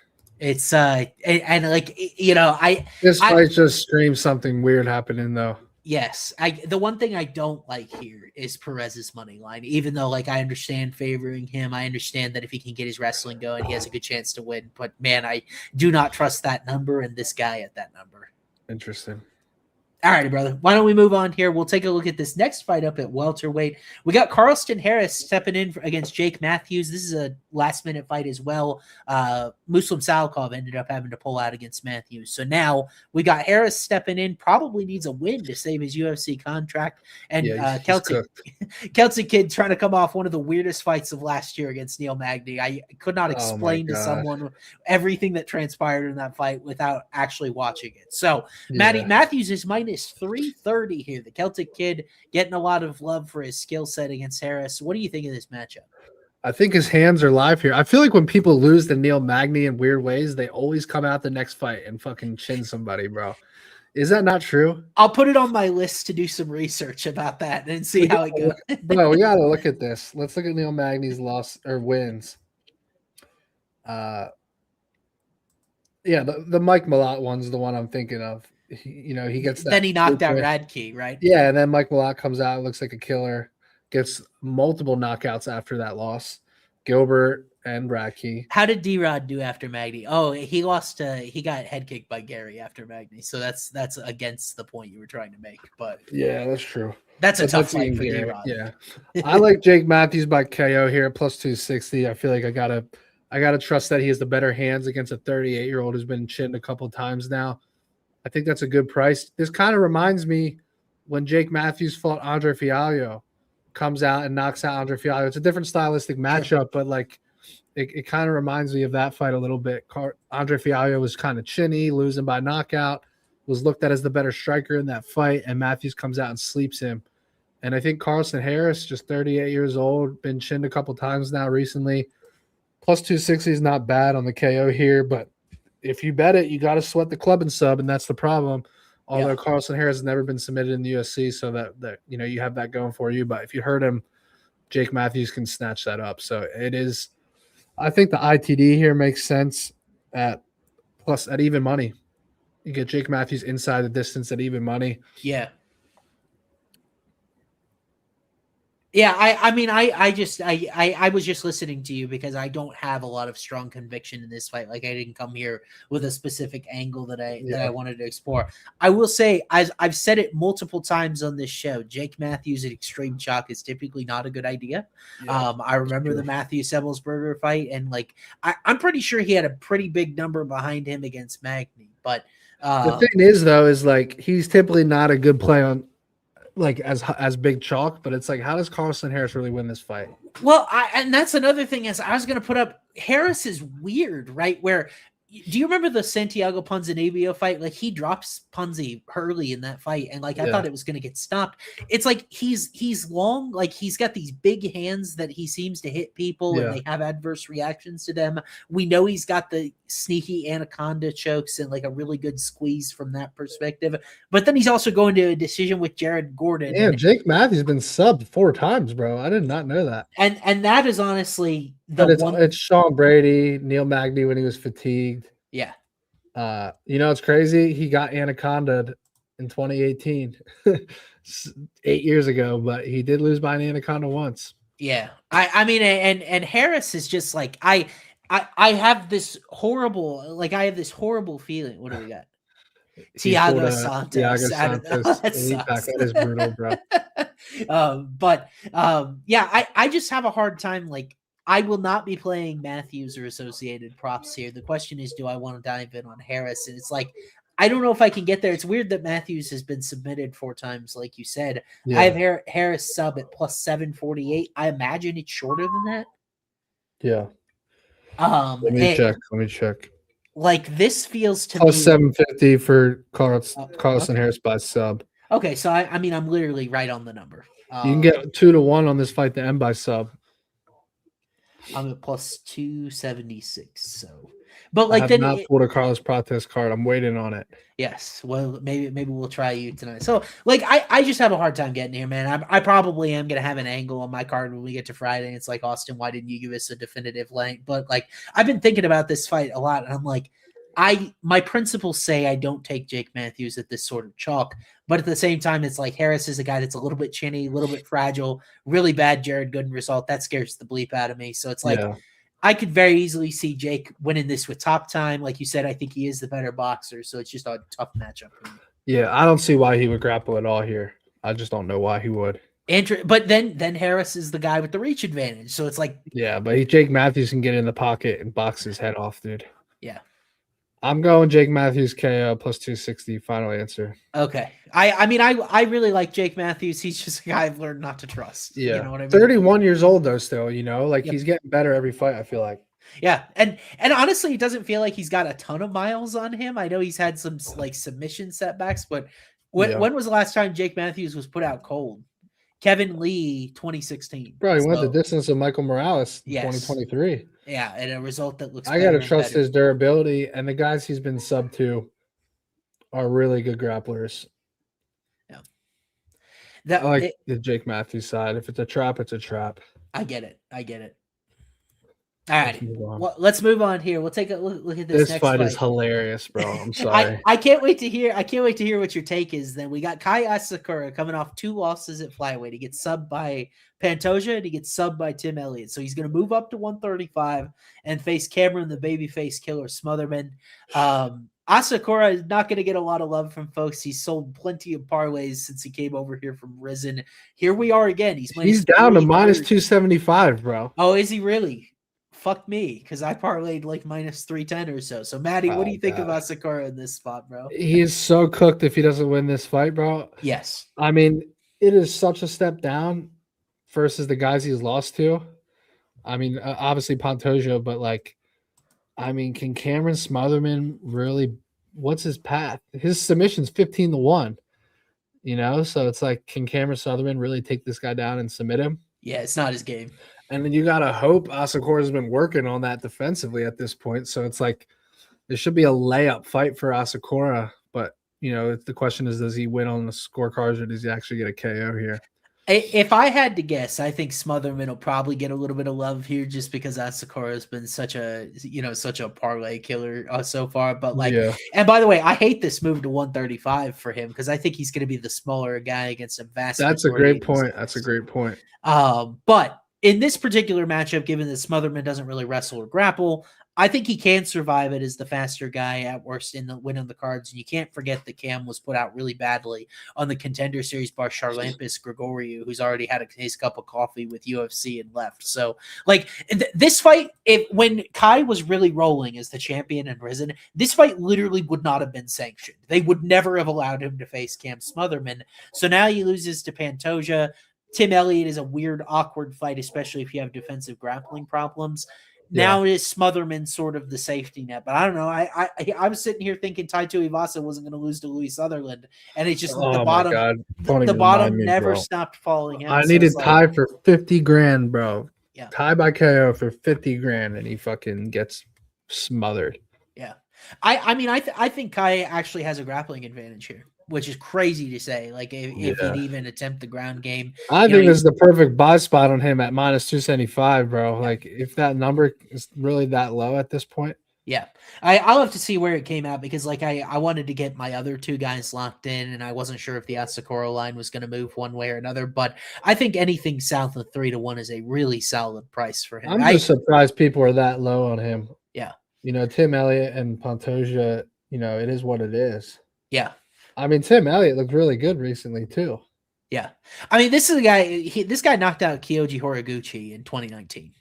It's and like, you know, this fight just screams something weird happening though. Yes, the one thing I don't like here is Perez's money line. Even though, like, I understand favoring him, I understand that if he can get his wrestling going, he has a good chance to win. But man, I do not trust that number and this guy at that number. Interesting. All right, brother. Why don't we move on here? We'll take a look at this next fight up at welterweight. We got Carlston Harris stepping in against Jake Matthews. This is a last-minute fight as well. Muslim Salkov ended up having to pull out against Matthews. So now we got Harris stepping in. Probably needs a win to save his UFC contract. And Celtic Kid trying to come off one of the weirdest fights of last year against Neil Magny. I could not explain to someone everything that transpired in that fight without actually watching it. So Matthews is minus 330 here. The Celtic Kid getting a lot of love for his skill set against Harris. What do you think of this matchup? I think his hands are live here. I feel like when people lose to Neil Magny in weird ways, they always come out the next fight and fucking chin somebody, bro. Is that not true? I'll put it on my list to do some research about that and see how it goes. Bro, we got to look at this. Let's look at Neil Magny's loss or wins. Yeah, the Mike Malott one's the one I'm thinking of. He gets that. Then he knocked out Radke, right? Yeah, and then Mike Malott comes out, looks like a killer, gets multiple knockouts after that loss. Gilbert and Radke. How did D-Rod do after Magny? Oh, he lost. He got head kicked by Gary after Magny, so that's against the point you were trying to make. But yeah, that's true. That's a tough fight for D-Rod. Yeah, I like Jake Matthews by KO here at plus 260. I feel like I gotta trust that he has the better hands against a 38-year-old who's been chinned a couple times now. I think that's a good price. This kind of reminds me when Jake Matthews fought Andre Fialho, comes out and knocks out Andre Fialho. It's a different stylistic matchup, but like it kind of reminds me of that fight a little bit. Andre Fialho was kind of chinny, losing by knockout, was looked at as the better striker in that fight, and Matthews comes out and sleeps him. And I think Carlston Harris, just 38 years old, been chinned a couple times now recently. Plus 260 is not bad on the KO here, but if you bet it, you got to sweat the club and sub, and that's the problem. Although Carlston Harris has never been submitted in the UFC, so that you have that going for you. But if you hurt him, Jake Matthews can snatch that up. So it is. I think the ITD here makes sense at even money. You get Jake Matthews inside the distance at even money. Yeah. Yeah, I was just listening to you because I don't have a lot of strong conviction in this fight. Like I didn't come here with a specific angle that I wanted to explore. I will say, as I've said it multiple times on this show, Jake Matthews at extreme chalk is typically not a good idea. I remember the Matthews Sebelsberger fight, and like I'm pretty sure he had a pretty big number behind him against Magny. But the thing is, though, is like he's typically not a good play on like as big chalk, but it's like, how does Carlson Harris really win this fight? Well, and that's another thing is I was going to put up Harris is weird, right? Where do you remember the Santiago Ponzinibbio fight? Like he drops Ponzi early in that fight, and like I thought it was going to get stopped. It's like he's long, like he's got these big hands that he seems to hit people, and they have adverse reactions to them. We know he's got the sneaky anaconda chokes and like a really good squeeze from that perspective. But then he's also going to a decision with Jared Gordon. Yeah, Jake Matthews has been subbed 4 times, bro. I did not know that. And that is honestly it's Sean Brady, Neil Magny when he was fatigued. Yeah. It's crazy. He got anacondaed in 2018, 8 years ago, but he did lose by an anaconda once. Yeah. I mean, and Harris is just like, I have this horrible feeling. What do we got? Thiago Santos. That is brutal, bro. I just have a hard time. Like, I will not be playing Matthews or associated props here. The question is, do I want to dive in on Harris? And it's like, I don't know if I can get there. It's weird that Matthews has been submitted 4 times, like you said. Yeah. I have Harris sub at plus 748. I imagine it's shorter than that. Yeah. Let me check. Like this feels to plus me 750 for Carlson Harris by sub. Okay, so I mean I'm literally right on the number. You can get 2-1 on this fight to end by sub. I'm at plus 276. So, but like I have not pulled a Carlos Prates card. I'm waiting on it. Yes. Well, maybe we'll try you tonight. So, like, I just have a hard time getting here, man. I probably am gonna have an angle on my card when we get to Friday. It's like, Austin, why didn't you give us a definitive length? But like, I've been thinking about this fight a lot, and I'm like, my principles say I don't take Jake Matthews at this sort of chalk, but at the same time, it's like Harris is a guy that's a little bit chinny, a little bit fragile, really bad Jared Gooden result. That scares the bleep out of me. So it's like, I could very easily see Jake winning this with top time. Like you said, I think he is the better boxer. So it's just a tough matchup for me. Yeah, I don't see why he would grapple at all here. I just don't know why he would. But then Harris is the guy with the reach advantage. So it's like, yeah, but Jake Matthews can get in the pocket and box his head off, dude. Yeah. I'm going Jake Matthews KO plus 260. Final answer. Okay. I really like Jake Matthews. He's just a guy I've learned not to trust. Yeah. You know what I mean? 31 years old though, still, he's getting better every fight, I feel like. Yeah. And honestly, it doesn't feel like he's got a ton of miles on him. I know he's had some like submission setbacks, but when was the last time Jake Matthews was put out cold? Kevin Lee, 2016. Bro, he went the distance of Michael Morales in 2023. Yeah, and a result that looks. I gotta trust his durability, and the guys he's been sub to are really good grapplers. Yeah, I like the Jake Matthews side. If it's a trap, it's a trap. I get it. All right, well, let's move on here. We'll take a look at this. This fight is hilarious, bro. I'm sorry. I can't wait to hear. What your take is. Then we got Kai Asakura coming off 2 losses at flyweight. He gets subbed by Pantoja and he gets subbed by Tim Elliott. So he's going to move up to 135 and face Cameron, the babyface killer Smotherman. Asakura is not going to get a lot of love from folks. He's sold plenty of parlays since he came over here from Risen. Here we are again. He's down to minus 275, bro. Oh, is he really? Fuck me, because I parlayed like minus 310 or so. So, Matty, what do you think about Sakura in this spot, bro? He is so cooked if he doesn't win this fight, bro. Yes. I mean, it is such a step down versus the guys he's lost to. I mean, obviously Pantoja, but like, I mean, can Cameron Smotherman really? What's his path? His submission's 15-1. So it's like, can Cameron Smotherman really take this guy down and submit him? Yeah, it's not his game. And then you gotta hope Asakura's been working on that defensively at this point. So it's like there should be a layup fight for Asakura. But the question is, does he win on the scorecards or does he actually get a KO here? If I had to guess, I think Smotherman will probably get a little bit of love here just because Asakura has been such a parlay killer so far. But like, Yeah, and by the way, I hate this move to 135 for him because I think he's going to be the smaller guy against a vast that's a majority great of these point. That's a guys. great point. But in this particular matchup, given that Smotherman doesn't really wrestle or grapple, I think he can survive it as the faster guy at worst in the win on the cards. And you can't forget that Cam was put out really badly on the Contender Series by Charlampus Grigoriou, who's already had his cup of coffee with UFC and left. So, like this fight, when Kai was really rolling as the champion and risen, this fight literally would not have been sanctioned. They would never have allowed him to face Cam Smotherman. So now he loses to Pantoja. Tim Elliott is a weird, awkward fight, especially if you have defensive grappling problems. Yeah. Now is Smotherman sort of the safety net, but I don't know. I was sitting here thinking Taito Ivasa wasn't going to lose to Louis Sutherland, and it's just Oh my God. Don't the even remind bottom me, never bro. stopped falling out. I So needed it's like, Ty for 50 grand, bro. yeah, Ty by KO for 50 grand, and he fucking gets smothered. yeah. I mean, I think Kai actually has a grappling advantage here, which is crazy to say. Like if he'd even attempt the ground game, I think this is the perfect buy spot on him at minus 275, bro. Yeah. Like if that number is really that low at this point. Yeah, I'll have to see where it came out because like I wanted to get my other two guys locked in, and I wasn't sure if the Asakura line was going to move one way or another. But I think anything south of 3-1 is a really solid price for him. I'm just surprised people are that low on him. Yeah, Tim Elliott and Pantoja, it is what it is. Yeah. I mean, Tim Elliott looked really good recently too. Yeah. I mean, this is the guy. This guy knocked out Kyoji Horiguchi in 2019.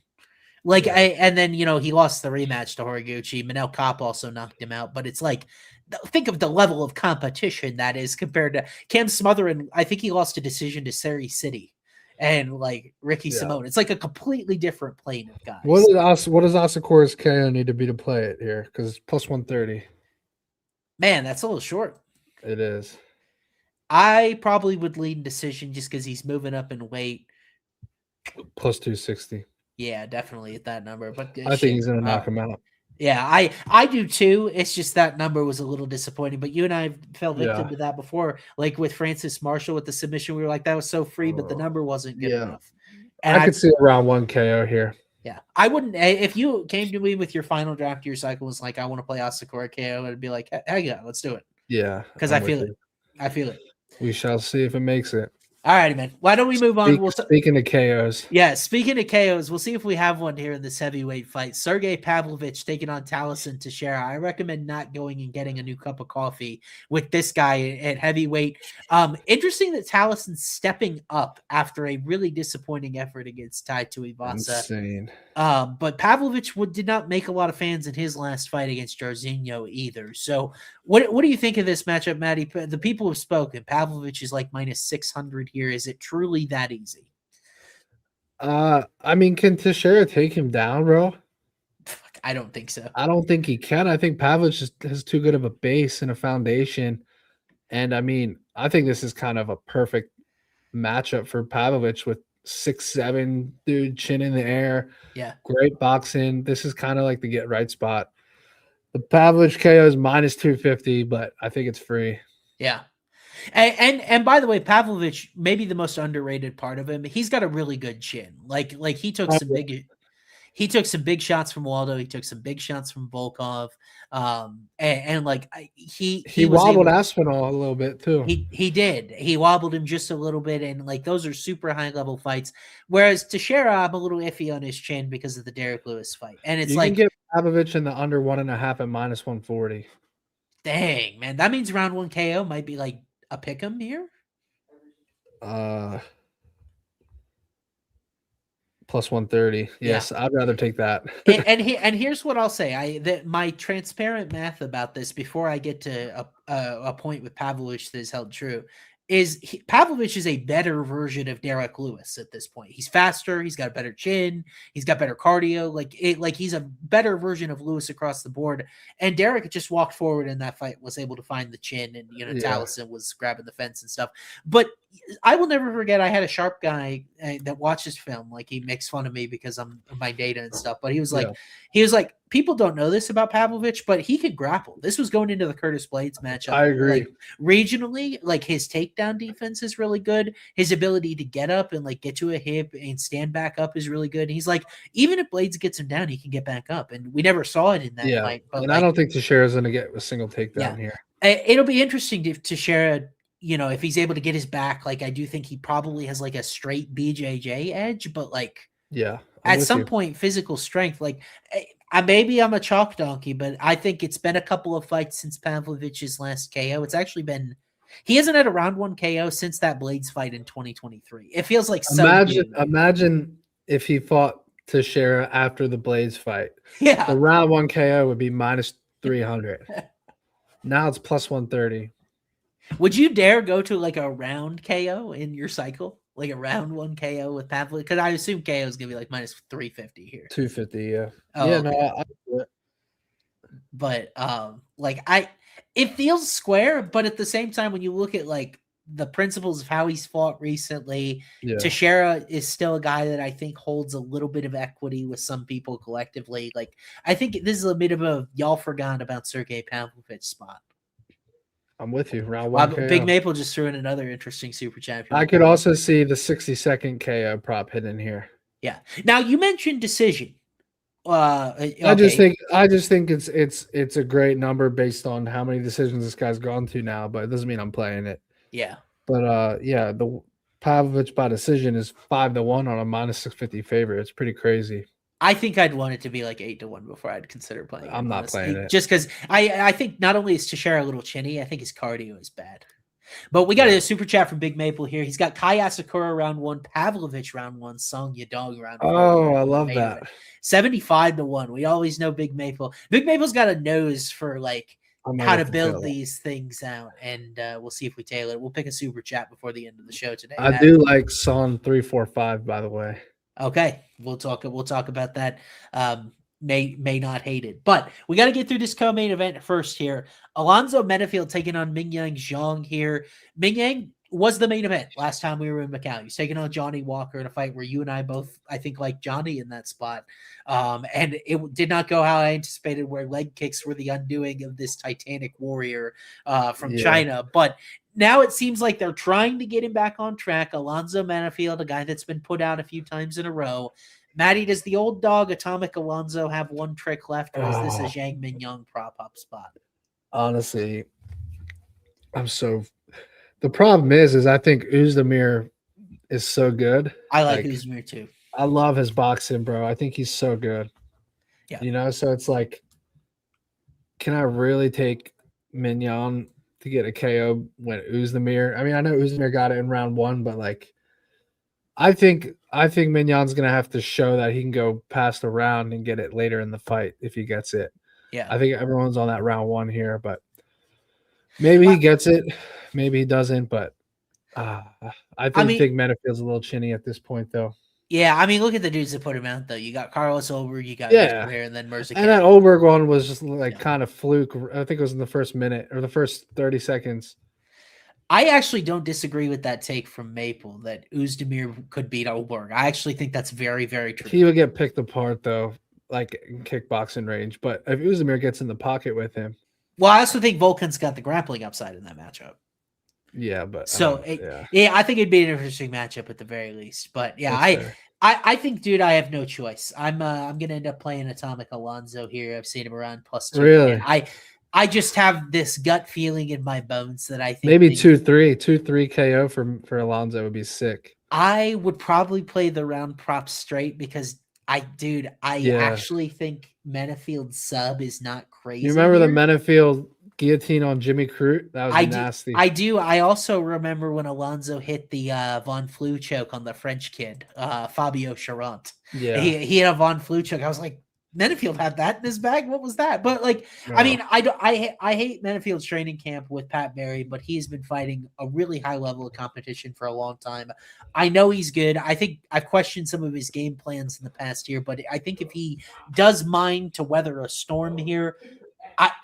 Like, and then he lost the rematch to Horiguchi. Manel Kopp also knocked him out. But it's like, think of the level of competition that is compared to Cam Smotherman. I think he lost a decision to Sari City and like Ricky Simone. It's like a completely different plane of guys. What does Asakura's KO need to be to play it here? Because it's plus 130. Man, that's a little short. It is. I probably would lean decision just because he's moving up in weight. Plus 260. Yeah, definitely at that number. But I think he's going to knock him out. Yeah, I do too. It's just that number was a little disappointing. But you and I fell victim to that before. Like with Francis Marshall with the submission, we were like, that was so free, but the number wasn't good enough. And I could see around 1 KO here. Yeah, I wouldn't. If you came to me with your final draft of your cycle was like, I want to play Asakura KO, I'd be like, hey, yeah, let's do it. Yeah, because I feel it. I feel it. We shall see if it makes it. All righty, man. Why don't we move on? Speaking of KOs. Yeah, speaking of KOs, we'll see if we have one here in this heavyweight fight. Sergey Pavlovich taking on Taliesin Teixeira. I recommend not going and getting a new cup of coffee with this guy at heavyweight. Interesting that Taliesin's stepping up after a really disappointing effort against Tai Tuivasa. Insane. But Pavlovich did not make a lot of fans in his last fight against Jairzinho either. So what do you think of this matchup, Matty? The people have spoken. Pavlovich is like minus 600 here. Is it truly that easy? I mean, can Teixeira take him down, bro? I don't think so. I don't think he can. I think Pavlovich has too good of a base and a foundation. And I mean, I think this is kind of a perfect matchup for Pavlovich with 6'7", dude, chin in the air. Yeah. Great boxing. This is kind of like the get right spot. The Pavlovich KO is minus 250, but I think it's free. Yeah. And by the way, Pavlovich, maybe the most underrated part of him, he's got a really good chin. Like he took some big shots from Waldo. He took some big shots from Volkov. And like he wobbled Aspinall a little bit too. He did. He wobbled him just a little bit, and like those are super high level fights. Whereas Teixeira, I'm a little iffy on his chin because of the Derek Lewis fight, and it's you like can get Pavlovich in the under 1.5 at minus 140. Dang, man, that means round 1 KO might be like a pick 'em here. Plus 130. Yes, yeah. I'd rather take that. and here's what I'll say. My transparent math about this before I get to a point with Pavlovich that is held true is Pavlovich is a better version of Derek Lewis at this point. He's faster. He's got a better chin. He's got better cardio. Like he's a better version of Lewis across the board. And Derek just walked forward in that fight, was able to find the chin, and Taliesin was grabbing the fence and stuff. But I will never forget. I had a sharp guy that watches film. Like he makes fun of me because I'm my data and stuff. But he was like, people don't know this about Pavlovich, but he could grapple. This was going into the Curtis Blades matchup. I agree. Like regionally, like his takedown defense is really good. His ability to get up and like get to a hip and stand back up is really good. He's like, even if Blades gets him down, he can get back up. And we never saw it in that fight. But and I don't think Teixeira's going to get a single takedown here. It'll be interesting to Teixeira. You know, if he's able to get his back, like I do think he probably has like a straight BJJ edge, but like, at some point, physical strength, like maybe I'm a chalk donkey, but I think it's been a couple of fights since Pavlovich's last KO. It's actually been, he hasn't had a round 1 KO since that Blades fight in 2023. It feels like imagine if he fought Teixeira after the Blades fight. Yeah. The round 1 KO would be minus 300. Now it's plus 130. Would you dare go to like a round KO in your cycle? Like a round 1 KO with Pavlovich? Because I assume KO is going to be like minus 350 here. 250, yeah. Oh, yeah, okay. No, but like it feels square, but at the same time, when you look at like the principles of how he's fought recently, Teixeira is still a guy that I think holds a little bit of equity with some people collectively. Like I think this is a bit of a y'all forgot about Sergey Pavlovich spot. I'm with you. Round 1 KO. Big Maple just threw in another interesting super chat. I could also see the 60-second KO prop hidden here. Yeah. Now you mentioned decision. Okay. I just think it's a great number based on how many decisions this guy's gone to now, but it doesn't mean I'm playing it. Yeah. But the Pavlovich by decision is 5-1 on a minus 650 favorite. It's pretty crazy. I think I'd want it to be like 8-1 before I'd consider playing. I'm not playing it. Just because I think not only is Teixeira a little chinny, I think his cardio is bad. But we got a super chat from Big Maple here. He's got Kai Asakura round 1, Pavlovich round 1, Song Yadong round 4. Oh, I love that. 75-1. We always know Big Maple. Big Maple's got a nose for like how to build these things out, and we'll see if we tailor it. We'll pick a super chat before the end of the show today. I do like Son 345, by the way. Okay, we'll talk about that. May not hate it, but we got to get through this co-main event first here. Alonzo Menafield taking on Mingyang Zhang here. Mingyang was the main event last time we were in Macau. He's taking on Johnny Walker in a fight where you and I both, I think, like Johnny in that spot. And it did not go how I anticipated, where leg kicks were the undoing of this Titanic warrior from China. But now it seems like they're trying to get him back on track. Alonzo Menafield, a guy that's been put out a few times in a row. Matty, does the old dog Atomic Alonzo have one trick left, or is this a Zhang Mingyang prop up spot? Honestly, the problem is I think Uzdemir is so good. I like Uzdemir too. I love his boxing, bro. I think he's so good. Yeah. You know, so it's like, can I really take Mignon to get a KO when Uzdemir? I mean, I know Uzdemir got it in round 1, but like, I think Mignon's gonna have to show that he can go past a round and get it later in the fight if he gets it. Yeah. I think everyone's on that round 1 here, but maybe he gets it, maybe he doesn't. But I think Menafield's a little chinny at this point, though. Yeah, I mean, look at the dudes that put him out, though. You got Carlos Oberg, you got here, and then Mirza. And that Oberg one was just like kind of fluke. I think it was in the first minute or the first 30 seconds. I actually don't disagree with that take from Maple that Uzdemir could beat Oberg. I actually think that's very, very true. He would get picked apart, though, like in kickboxing range. But if Uzdemir gets in the pocket with him. Well, I also think Volkan's got the grappling upside in that matchup. Yeah, but I think it'd be an interesting matchup at the very least. But yeah, I think, dude, I have no choice. I'm gonna end up playing Atomic Alonzo here. I've seen him around +2. Really? I just have this gut feeling in my bones that I think maybe 2-3 KO for Alonzo would be sick. I would probably play the round prop straight because I actually think Menafield's sub is not crazy. You remember the Menafield guillotine on Jimmy Crute? That was nasty. I do. I also remember when Alonzo hit the Von Flue choke on the French kid, Fabio Charant. Yeah, he had a Von Flue choke. I was like, Menafield had that in his bag. What was that? But like, I mean, I hate Menafield's training camp with Pat Barry, but he's been fighting a really high level of competition for a long time. I know he's good. I think I've questioned some of his game plans in the past year, but I think if he does mind to weather a storm here,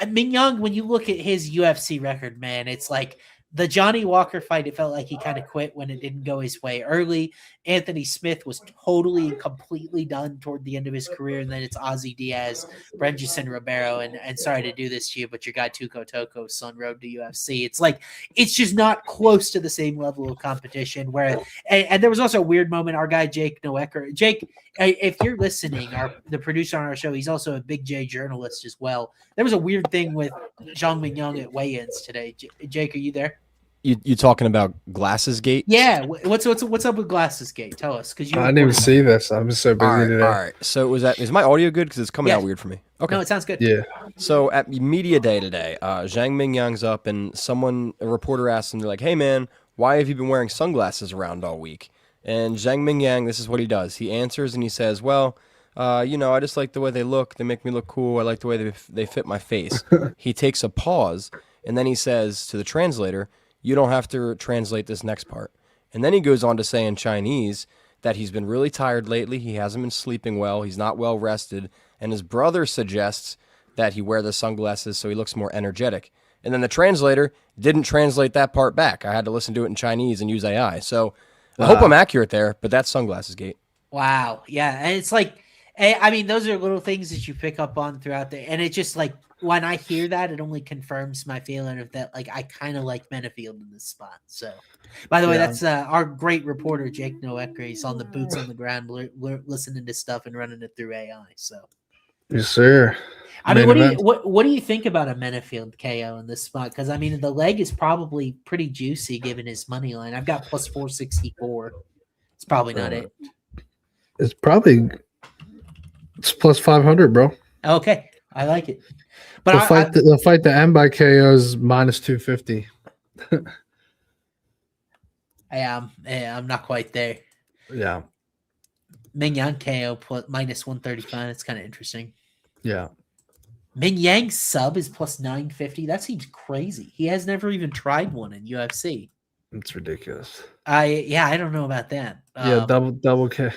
Mingyang, when you look at his UFC record, man, it's like The Johnny Walker fight, it felt like he kind of quit when it didn't go his way early. Anthony Smith was totally and completely done toward the end of his career. And then it's Ozzy Diaz, Brenjison Romero, and sorry to do this to you, but your guy Tuco Tokos on road to UFC. It's like, it's just not close to the same level of competition where, and there was also a weird moment. Our guy, Jake Noecker, Jake, if you're listening, the producer on our show, he's also a Big J journalist as well. There was a weird thing with Zhang Mingyang at weigh-ins today. Jake, are you there? You talking about Glasses Gate? Yeah. What's up with Glasses Gate? Tell us, because I didn't even see this. I'm so busy today. All right. So is my audio good? Because it's coming out weird for me. Okay. No, it sounds good. Yeah. So at media day today, Zhang Mingyang's up, and a reporter asked him, they're like, "Hey man, why have you been wearing sunglasses around all week?" And Zhang Mingyang, this is what he does. He answers and he says, "Well, I just like the way they look. They make me look cool. I like the way they fit my face." He takes a pause, and then he says to the translator, "You don't have to translate this next part." And then he goes on to say in Chinese that he's been really tired lately. He hasn't been sleeping well. He's not well rested. And his brother suggests that he wear the sunglasses so he looks more energetic. And then the translator didn't translate that part back. I had to listen to it in Chinese and use AI. So I hope I'm accurate there, but that's Sunglasses Gate. Wow. Yeah. And it's like, I mean, those are little things that you pick up on throughout the, and it's just like, when I hear that, it only confirms my feeling of that. Like, I kind of like Benefield in this spot. So, by the way, that's our great reporter, Jake Noecker. He's on the boots on the ground, listening to stuff and running it through AI. So, yes, sir. I mean, what do you think about a Benefield KO in this spot? Because I mean, the leg is probably pretty juicy given his money line. I've got plus 464. It's probably not it. It's plus 500, bro. Okay, I like it. But the fight to end by KO is minus 250. I'm not quite there. Yeah. Mingyang KO plus minus 135. That's kind of interesting. Yeah. Mingyang's sub is plus 950. That seems crazy. He has never even tried one in UFC. It's ridiculous. I don't know about that. Yeah, double K.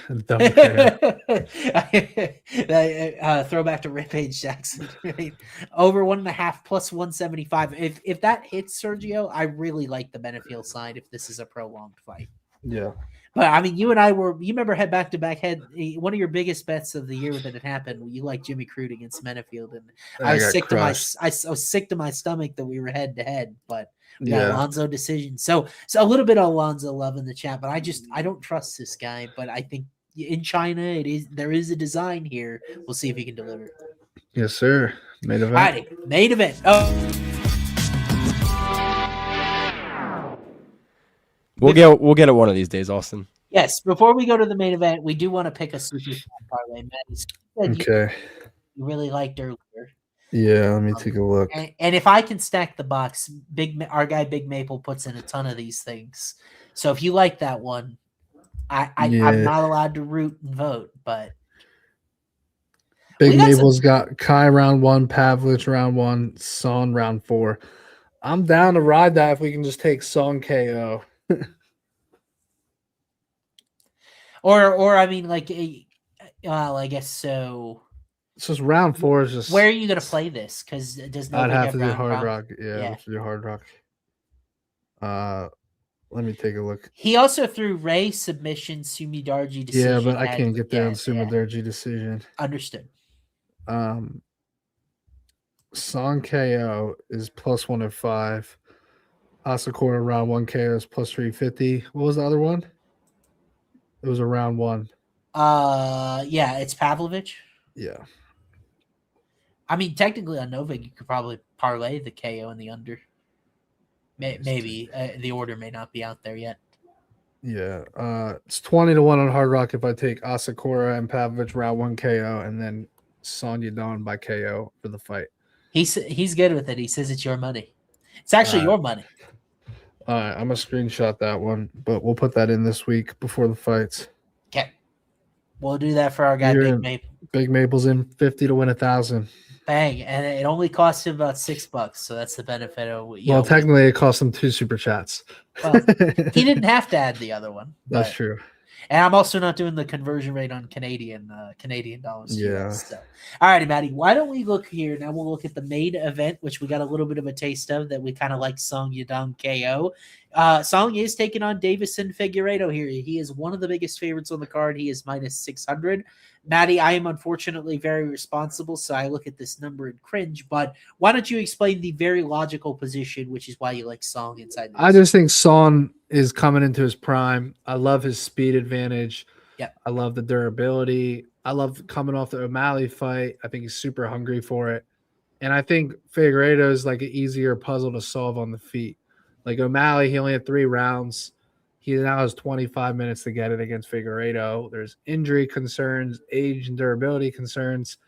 Throwback to Rampage Jackson. Right? Over 1.5 plus 175. If that hits Sergio, I really like the Benefield side if this is a prolonged fight. Yeah. But I mean, you and I you remember head to back one of your biggest bets of the year that it happened. You like Jimmy Crute against Benefield, and I was sick to my stomach that we were head to head, but Alonzo decision. So a little bit of Alonzo love in the chat, but I don't trust this guy. But I think in China there is a design here. We'll see if he can deliver. Yes, sir. Main event. Alrighty, main event. Oh. We'll get it one of these days, Austin. Yes. Before we go to the main event, we do want to pick a super parlay. Okay. You really liked earlier. Yeah, let me take a look. And if I can stack the box, our guy Big Maple puts in a ton of these things. So if you like that one, I'm not allowed to root and vote, but Big Maple's got Kai round 1, Pavlich round 1, Son round 4. I'm down to ride that if we can just take Son KO. or I mean, like, I guess so. It's just round 4 is just. Where are you going to play this? Because does not. I'd have to do Hard Rock. Yeah, I'd have to do Hard Rock. Let me take a look. He also threw Ray submission, Sumi Darji decision. Yeah, but I can't get there on Sumi Darji decision. Understood. Son KO is plus 105. Asakura round 1 KO is plus 350. What was the other one? It was a round 1. Yeah, it's Pavlovich. Yeah. I mean, technically on Novik, you could probably parlay the KO and the under. Maybe the order may not be out there yet. Yeah. It's 20-1 on Hard Rock if I take Asakura and Pavlovich round 1 KO and then Sonya Dawn by KO for the fight. He's good with it. He says it's your money. It's actually your money. All right, I'm going to screenshot that one, but we'll put that in this week before the fights. Okay. We'll do that for our guy, Big Maple. Big Maple's in 50 to win 1,000. Bang. And it only costs him about $6, so that's the benefit of technically it cost him 2 super chats. Well, he didn't have to add the other one. That's true. And I'm also not doing the conversion rate on Canadian dollars to Yeah. US. So, all righty, Maddie. Why don't we look here now? We'll look at the main event, which we got a little bit of a taste of that we kind of like. Song Yadong KO. Song is taking on Davison Figueiredo here. He is one of the biggest favorites on the card. He is minus 600. Maddie, I am unfortunately very responsible, so I look at this number and cringe. But why don't you explain the very logical position, which is why you like Song inside? I just think Son is coming into his prime. I love his speed advantage. Yeah. I love the durability. I love coming off the O'Malley fight. I think he's super hungry for it. And I think Figueiredo is like an easier puzzle to solve on the feet. Like O'Malley, he only had 3 rounds. He now has 25 minutes to get it against Figueiredo. There's injury concerns, age and durability concerns.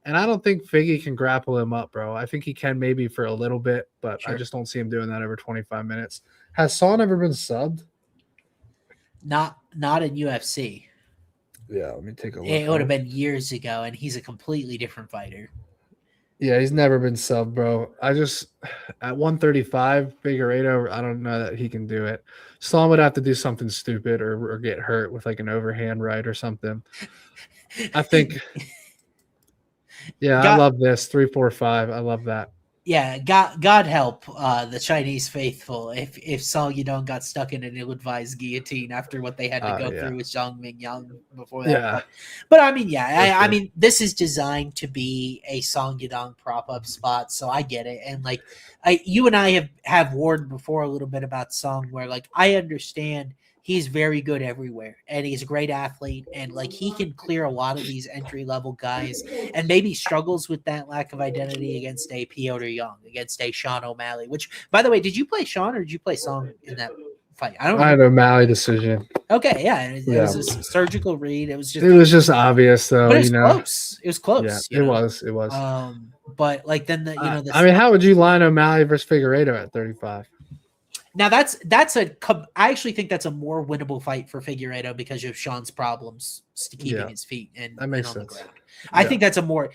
And I don't think Figgy can grapple him up, bro. I think he can maybe for a little bit, but I just don't see him doing that over 25 minutes. Has Son ever been subbed? Not in UFC. Yeah, let me take a look. It would have been years ago, and he's a completely different fighter. Yeah, he's never been subbed, bro. I just at 135, Figueiredo, I don't know that he can do it. Son would have to do something stupid or get hurt with like an overhand right or something. I think. Yeah, I love this 3-4-5. I love that. Yeah, God help the Chinese faithful if Song Yadong got stuck in an ill-advised guillotine after what they had to go through with Zhang Mingyang before that. Yeah. But I mean, I mean, this is designed to be a Song Yadong prop-up spot, so I get it. And like, you and I have warned before a little bit about Song, where like I understand he's very good everywhere, and he's a great athlete, and like he can clear a lot of these entry-level guys, and maybe struggles with that lack of identity against a Piotr Young, against a Sean O'Malley. Which, by the way, did you play Sean or did you play Song in that fight? I had an O'Malley decision. Okay, yeah, it was a surgical read. It was just obvious, though. But it was close. It was close. Yeah, it was. But like then I mean, how would you line O'Malley versus Figueiredo at 35? Now I actually think that's a more winnable fight for Figueiredo because of Sean's problems keeping his feet and on the ground. I think that's a more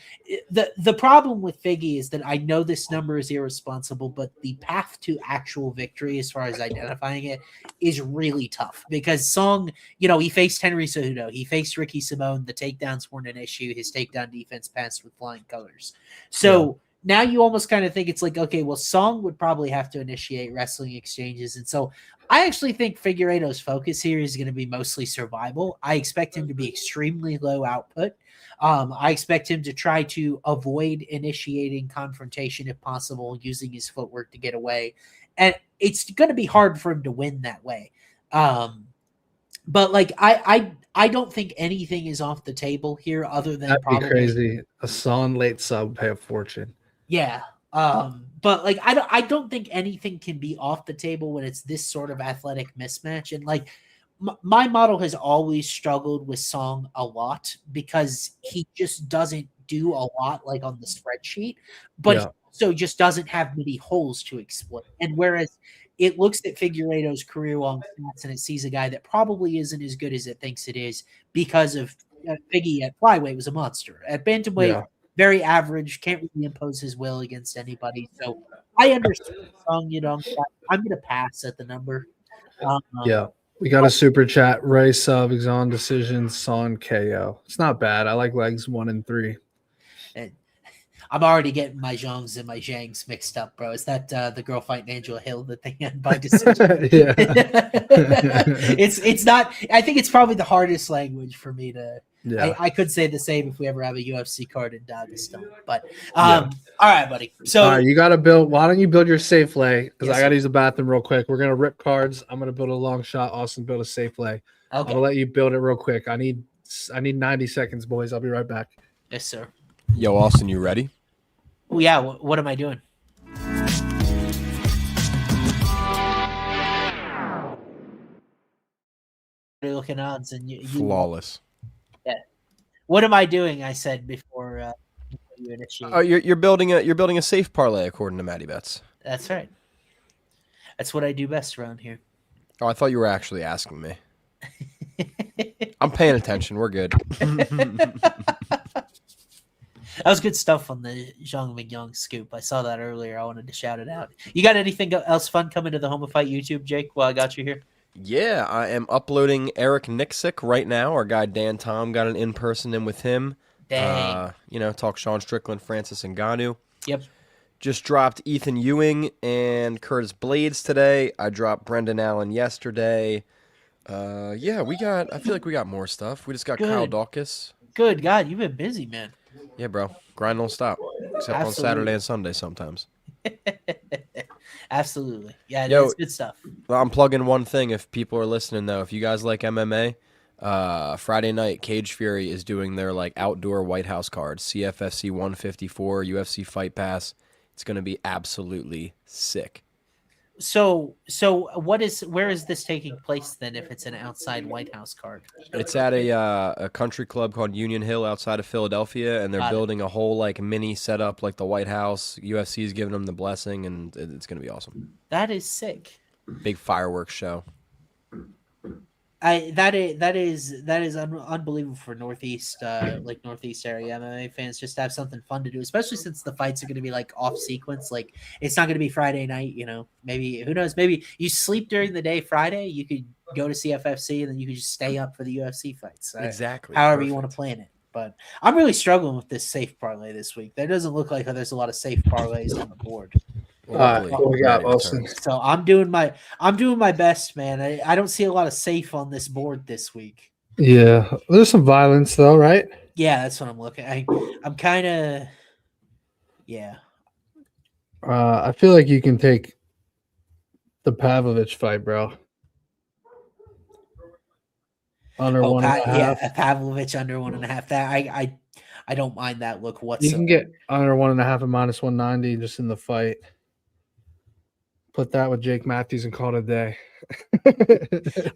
the problem with Figgy is that I know this number is irresponsible, but the path to actual victory as far as identifying it is really tough because Song, he faced Henry Cejudo, he faced Ricky Simone, the takedowns weren't an issue, his takedown defense passed with flying colors. So now you almost kind of think it's like, okay, well, Song would probably have to initiate wrestling exchanges. And so I actually think Figueiredo's focus here is going to be mostly survival. I expect him to be extremely low output. I expect him to try to avoid initiating confrontation if possible, using his footwork to get away. And it's going to be hard for him to win that way. But like, I don't think anything is off the table here other than that'd be crazy. A Son late sub pay a fortune. Yeah. But like I don't think anything can be off the table when it's this sort of athletic mismatch. And like my model has always struggled with Song a lot because he just doesn't do a lot like on the spreadsheet, but he also just doesn't have many holes to exploit. And whereas it looks at Figueiredo's career-long stats and it sees a guy that probably isn't as good as it thinks it is because of Figgy at flyweight was a monster. At bantamweight, very average, can't really impose his will against anybody. So I understand Song Yadong. I'm going to pass at the number. We got a super chat. Ray sub, Exxon decision, Son KO. It's not bad. I like legs 1 and 3. And I'm already getting my Zhongs and my Zhangs mixed up, bro. Is that the girl fighting Angela Hill that they had by decision? It's not. I think it's probably the hardest language for me to. Yeah. I could say the same if we ever have a UFC card in Dagestan. But all right, buddy. So you got to build. Why don't you build your safe lay? Because I got to use the bathroom real quick. We're gonna rip cards. I'm gonna build a long shot. Austin build a safe lay. I'm gonna let you build it real quick. I need 90 seconds, boys. I'll be right back. Yes, sir. Yo, Austin, you ready? Well, yeah. What am I doing? You're looking odds and you flawless. Yeah. What am I doing? I said before you initiate. Oh, you're building a safe parlay according to Matty Bets. That's right. That's what I do best around here. Oh, I thought you were actually asking me. I'm paying attention. We're good. That was good stuff on the Zhang Mingyang scoop. I saw that earlier. I wanted to shout it out. You got anything else fun coming to the Home of Fight YouTube, Jake, while I got you here? Yeah, I am uploading Eric Nixick right now. Our guy Dan Tom got an in-person in with him. Dang. Talk Sean Strickland, Francis Ngannou. Yep. Just dropped Ethan Ewing and Curtis Blades today. I dropped Brendan Allen yesterday. Yeah, I feel like we got more stuff. We just got Kyle Good. Dawkins. Good God, you've been busy, man. Yeah, bro. Grind don't stop. Except on Saturday and Sunday sometimes. Absolutely. Yeah, Yo, that's good stuff. Well, I'm plugging one thing if people are listening, though. If you guys like MMA, Friday night, Cage Fury is doing their like outdoor White House cards, CFFC 154, UFC Fight Pass. It's going to be absolutely sick. So where is this taking place then if it's an outside White House card? It's at a country club called Union Hill outside of Philadelphia, and they're building a whole like mini setup like the White House. UFC is giving them the blessing, and it's going to be awesome. That is sick. Big fireworks show. That is unbelievable for Northeast Northeast area MMA fans just to have something fun to do, especially since the fights are going to be like off sequence. Like it's not going to be Friday night, maybe who knows, maybe you sleep during the day Friday, you could go to CFFC and then you could just stay up for the UFC fights. Exactly. However you want to plan it. But I'm really struggling with this safe parlay this week. There doesn't look like there's a lot of safe parlays on the board. What we got, Austin? So I'm doing my best, man. I don't see a lot of safe on this board this week. Yeah, there's some violence though, right? Yeah, that's what I'm looking. I'm kind of, yeah. I feel like you can take the Pavlovich fight, bro. Under 1.5. Yeah, Pavlovich under 1.5. That I don't mind that look whatsoever. You can get under 1.5 and minus 190 just in the fight. Put that with Jake Matthews and call it a day.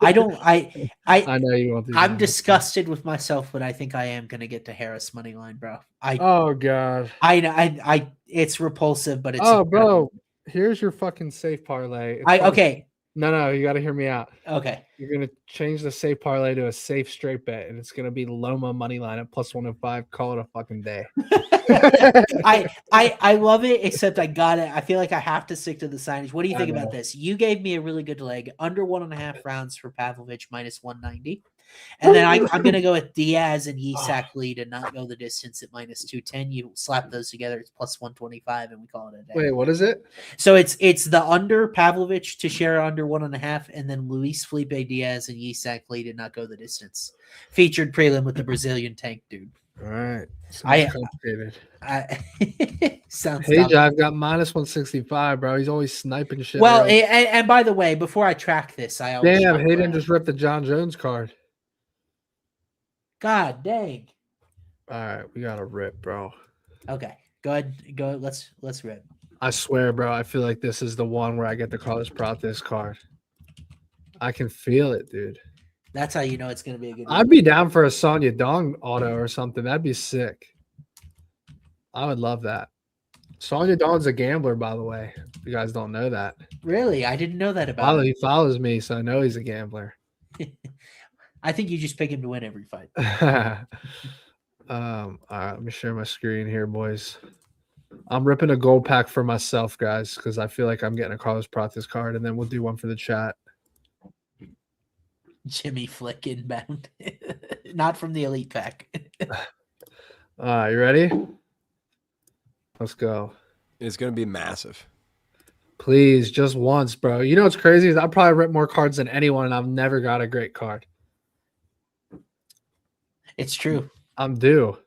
I know you want. I'm disgusted with myself, but I think I am gonna get to Harris money line, bro. Oh god. I it's repulsive, but it's bro. Here's your fucking safe parlay. Okay. No, you got to hear me out. Okay. You're gonna change the safe parlay to a safe straight bet, and it's gonna be Loma money line at plus 105. Call it a fucking day. I love it, except I got it. I feel like I have to stick to the signage. What do you think about this? You gave me a really good leg under 1.5 rounds for Pavlovich minus 190. And then I'm going to go with Diaz and Yisak Lee to not go the distance at minus 210. You slap those together, it's plus 125, and we call it a day. Wait, what is it? So it's the under Pavlovich to share under 1.5, and then Luis Felipe Diaz and Yisak Lee to not go the distance. Featured prelim with the Brazilian tank dude. All right. Sounds complicated. Sounds Hey, I've got minus 165, bro. He's always sniping shit. Well, and by the way, before I track this, Hayden just ripped the John Jones card. God dang. All right, we got to rip, bro. Okay. Go ahead. Let's rip. I swear, bro, I feel like this is the one where I get to call this card. I can feel it, dude. That's how you know it's going to be a good I'd be down for a Sonya Dong auto or something. That'd be sick. I would love that. Sonya Dong's a gambler, by the way. You guys don't know that. Really? I didn't know that about him. He follows me, so I know he's a gambler. I think you just pick him to win every fight. All right, let me share my screen here, boys. I'm ripping a gold pack for myself, guys, because I feel like I'm getting a Carlos Prates card, and then we'll do one for the chat. Jimmy Flick inbound. Not from the elite pack. All right, you ready? Let's go. It's going to be massive. Please, just once, bro. You know what's crazy is I probably ripped more cards than anyone, and I've never got a great card. It's true. I'm due.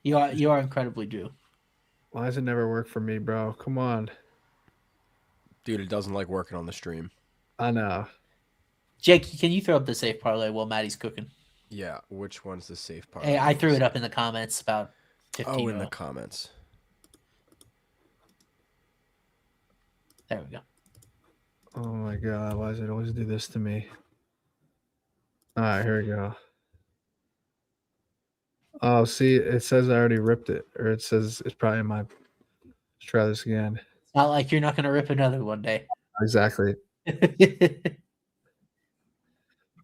You are incredibly due. Why does it never work for me, bro? Come on. Dude, it doesn't like working on the stream. I know. Jake, can you throw up the safe parlay while Maddie's cooking? Yeah, which one's the safe parlay? Hey, I threw it up in the comments about 15 Oh, in the comments. There we go. Oh my god, why does it always do this to me? All right, here we go. Oh, see, it says I already ripped it, or it says it's probably in my. Let's try this again. It's not like you're not going to rip another one day. Exactly.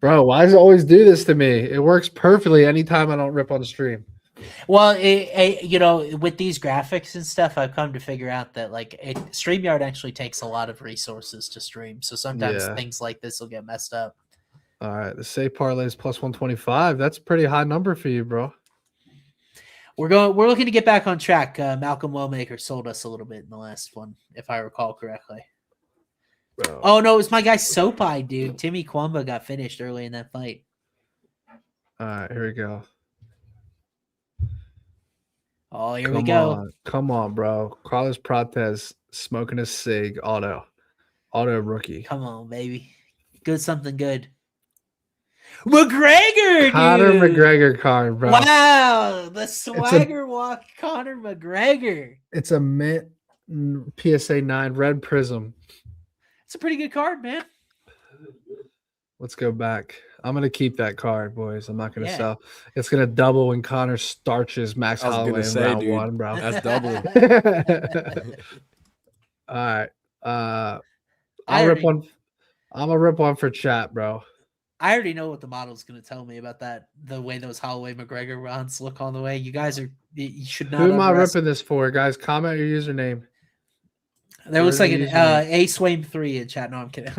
Bro, why does it always do this to me? It works perfectly anytime I don't rip on the stream. Well, with these graphics and stuff, I've come to figure out that StreamYard actually takes a lot of resources to stream. So sometimes things like this will get messed up. All right, the safe parlay is plus 125. That's a pretty high number for you, bro. We're looking to get back on track. Malcolm Wellmaker sold us a little bit in the last one, if I recall correctly. Bro. Oh no, it was my guy Sopai, dude. Timmy Kwamba got finished early in that fight. All right, here we go. Oh, here we go. Come on, bro. Carlos Prates smoking a cig. Auto rookie. Come on, baby. Good, something good. McGregor, Conor dude. McGregor card, bro. Wow, the swagger walk, Conor McGregor. It's a mint PSA 9 red prism. It's a pretty good card, man. Let's go back. I'm gonna keep that card, boys. I'm not gonna sell. It's gonna double when Connor starches Max Holloway in round 1, bro. That's double. All right. I'm gonna rip one for chat, bro. I already know what the model's going to tell me about that. The way those Holloway McGregor rounds look on the way. You guys you should not. Who am I ripping this for, guys? Comment your username. There looks like an A Swaim 3 in chat. No, I'm kidding.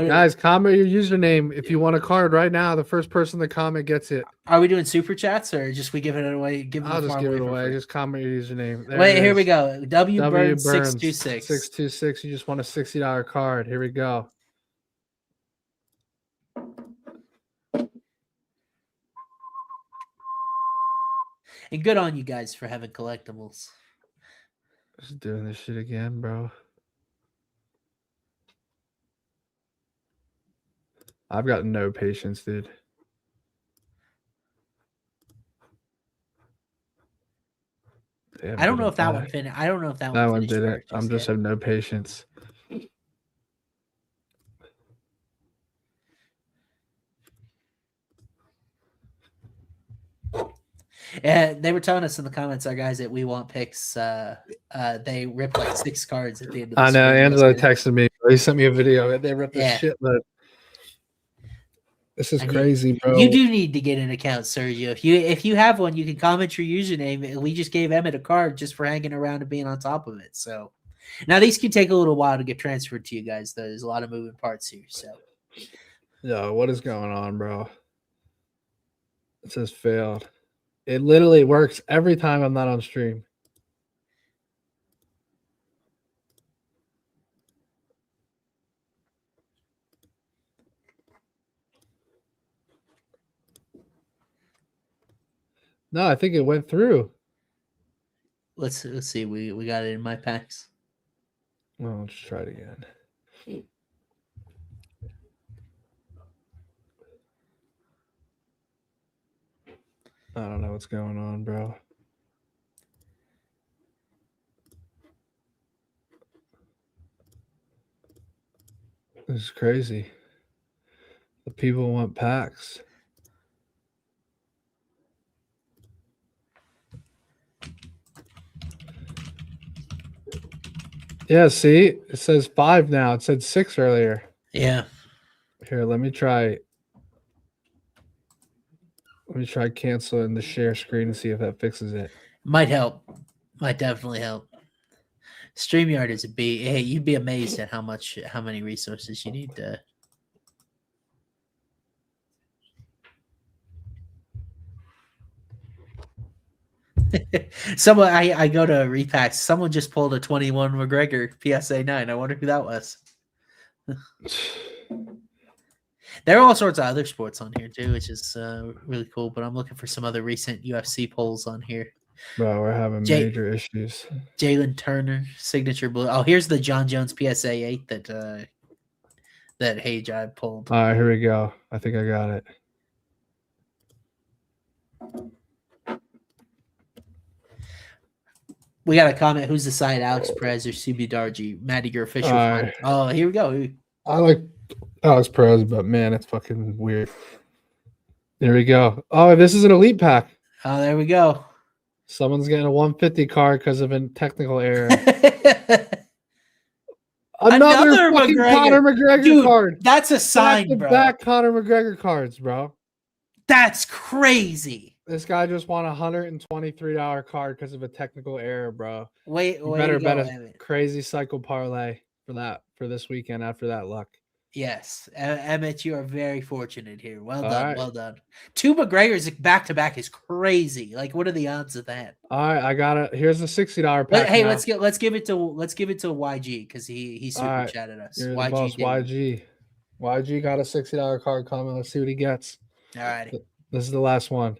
Guys, comment your username if you want a card right now. The first person to comment gets it. Are we doing super chats or just we giving it away? I'll just give it away. Just comment your username. Wait, here we go. W Burns 626. 626. You just want a $60 card. Here we go. And good on you guys for having collectibles. Just doing this shit again, bro. I've got no patience, dude. I don't know if that one finished. I don't know if that one did it. I'm just have no patience. They were telling us in the comments, our guys that We Want Picks, they ripped like 6 cards at the end of the I know. Angela texted me. He sent me a video. They ripped the shitload. This is crazy, bro. You do need to get an account, Sergio. If you have one, you can comment your username. We just gave Emmett a card just for hanging around and being on top of it. So now these can take a little while to get transferred to you guys, though. There's a lot of moving parts here. So yo, what is going on, bro? It says failed. It literally works every time I'm not on stream. No, I think it went through. Let's see. We got it in my packs. Well, let's try it again. I don't know what's going on, bro. This is crazy. The people want packs. Yeah, see? It says 5 now. It said 6 earlier. Yeah. Here, let me try canceling the share screen and see if that fixes it. Might help. Might definitely help. StreamYard is a B. Hey, you'd be amazed at how many resources you need to. Someone I go to repacks. Someone just pulled a 21 McGregor PSA 9. I wonder who that was. There are all sorts of other sports on here too, which is really cool. But I'm looking for some other recent UFC polls on here. Bro, we're having major issues. Jalen Turner signature blue. Oh, here's the John Jones PSA 8 that Hage I pulled. All right, here we go. I think I got it. We got a comment. Who's the side, Alex Perez or Subi Darji? Matty, your official. Right. Oh, here we go. I like Alex Perez, but man, it's fucking weird. There we go. Oh, this is an elite pack. Oh, there we go. Someone's getting a 150 card because of a technical error. Another fucking Conor McGregor card. That's a sign, bro. Back Conor McGregor cards, bro. That's crazy. This guy just won a $123 card because of a technical error, bro. Wait, You way better to bet go, a Emmett. crazy cycle parlay for this weekend after that luck. Yes, Emmett, you are very fortunate here. Well All done, right. well done. 2 McGregor's back to back is crazy. Like, what are the odds of that? All right, I got it. Here's a $60 pack. Hey, now. let's give it to YG because he super All right, chatted us. you're the YG boss. Davey. YG got a $60 card coming. Let's see what he gets. All righty. This is the last one.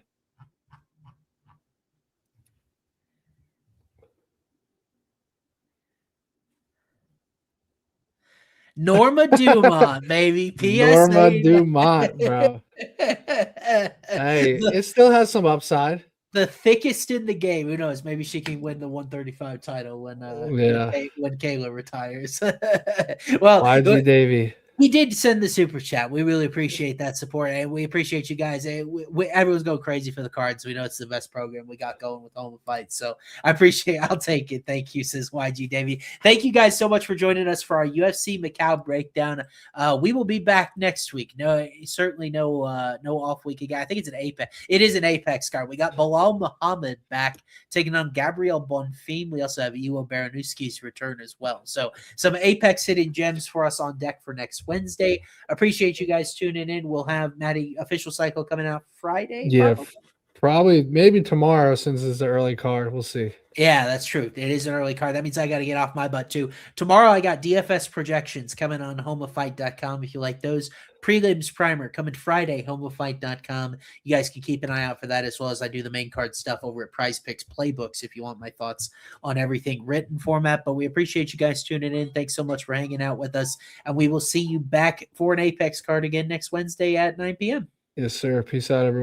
Norma Dumont, baby. PSA. Norma Dumont, bro. Hey, it still has some upside. The thickest in the game. Who knows? Maybe she can win the 135 title when Kayla retires. Well, YG Davey. he did send the super chat. We really appreciate that support, and we appreciate you guys. Everyone's going crazy for the cards. We know it's the best program we got going with Home of Fight, so I appreciate. I'll take it. Thank you, says YG Davey. Thank you guys so much for joining us for our UFC Macau breakdown. We will be back next week. No off week again. I think it's an Apex. It is an Apex card. We got Bilal Muhammad back taking on Gabriel Bonfim. We also have Iwo Baranuski's return as well. So some Apex hidden gems for us on deck for next Wednesday. Appreciate you guys tuning in. We'll have Matty official cycle coming out Friday. Yeah, probably maybe tomorrow since it's the early card. We'll see. Yeah, that's true. It is an early card. That means I got to get off my butt too. Tomorrow I got DFS projections coming on homeoffight.com if you like those. Prelims primer coming Friday, homeoffight.com. You guys can keep an eye out for that as well as I do the main card stuff over at Prize Picks Playbooks if you want my thoughts on everything written format. But we appreciate you guys tuning in. Thanks so much for hanging out with us. And we will see you back for an Apex card again next Wednesday at 9 p.m. Yes, sir. Peace out, everyone.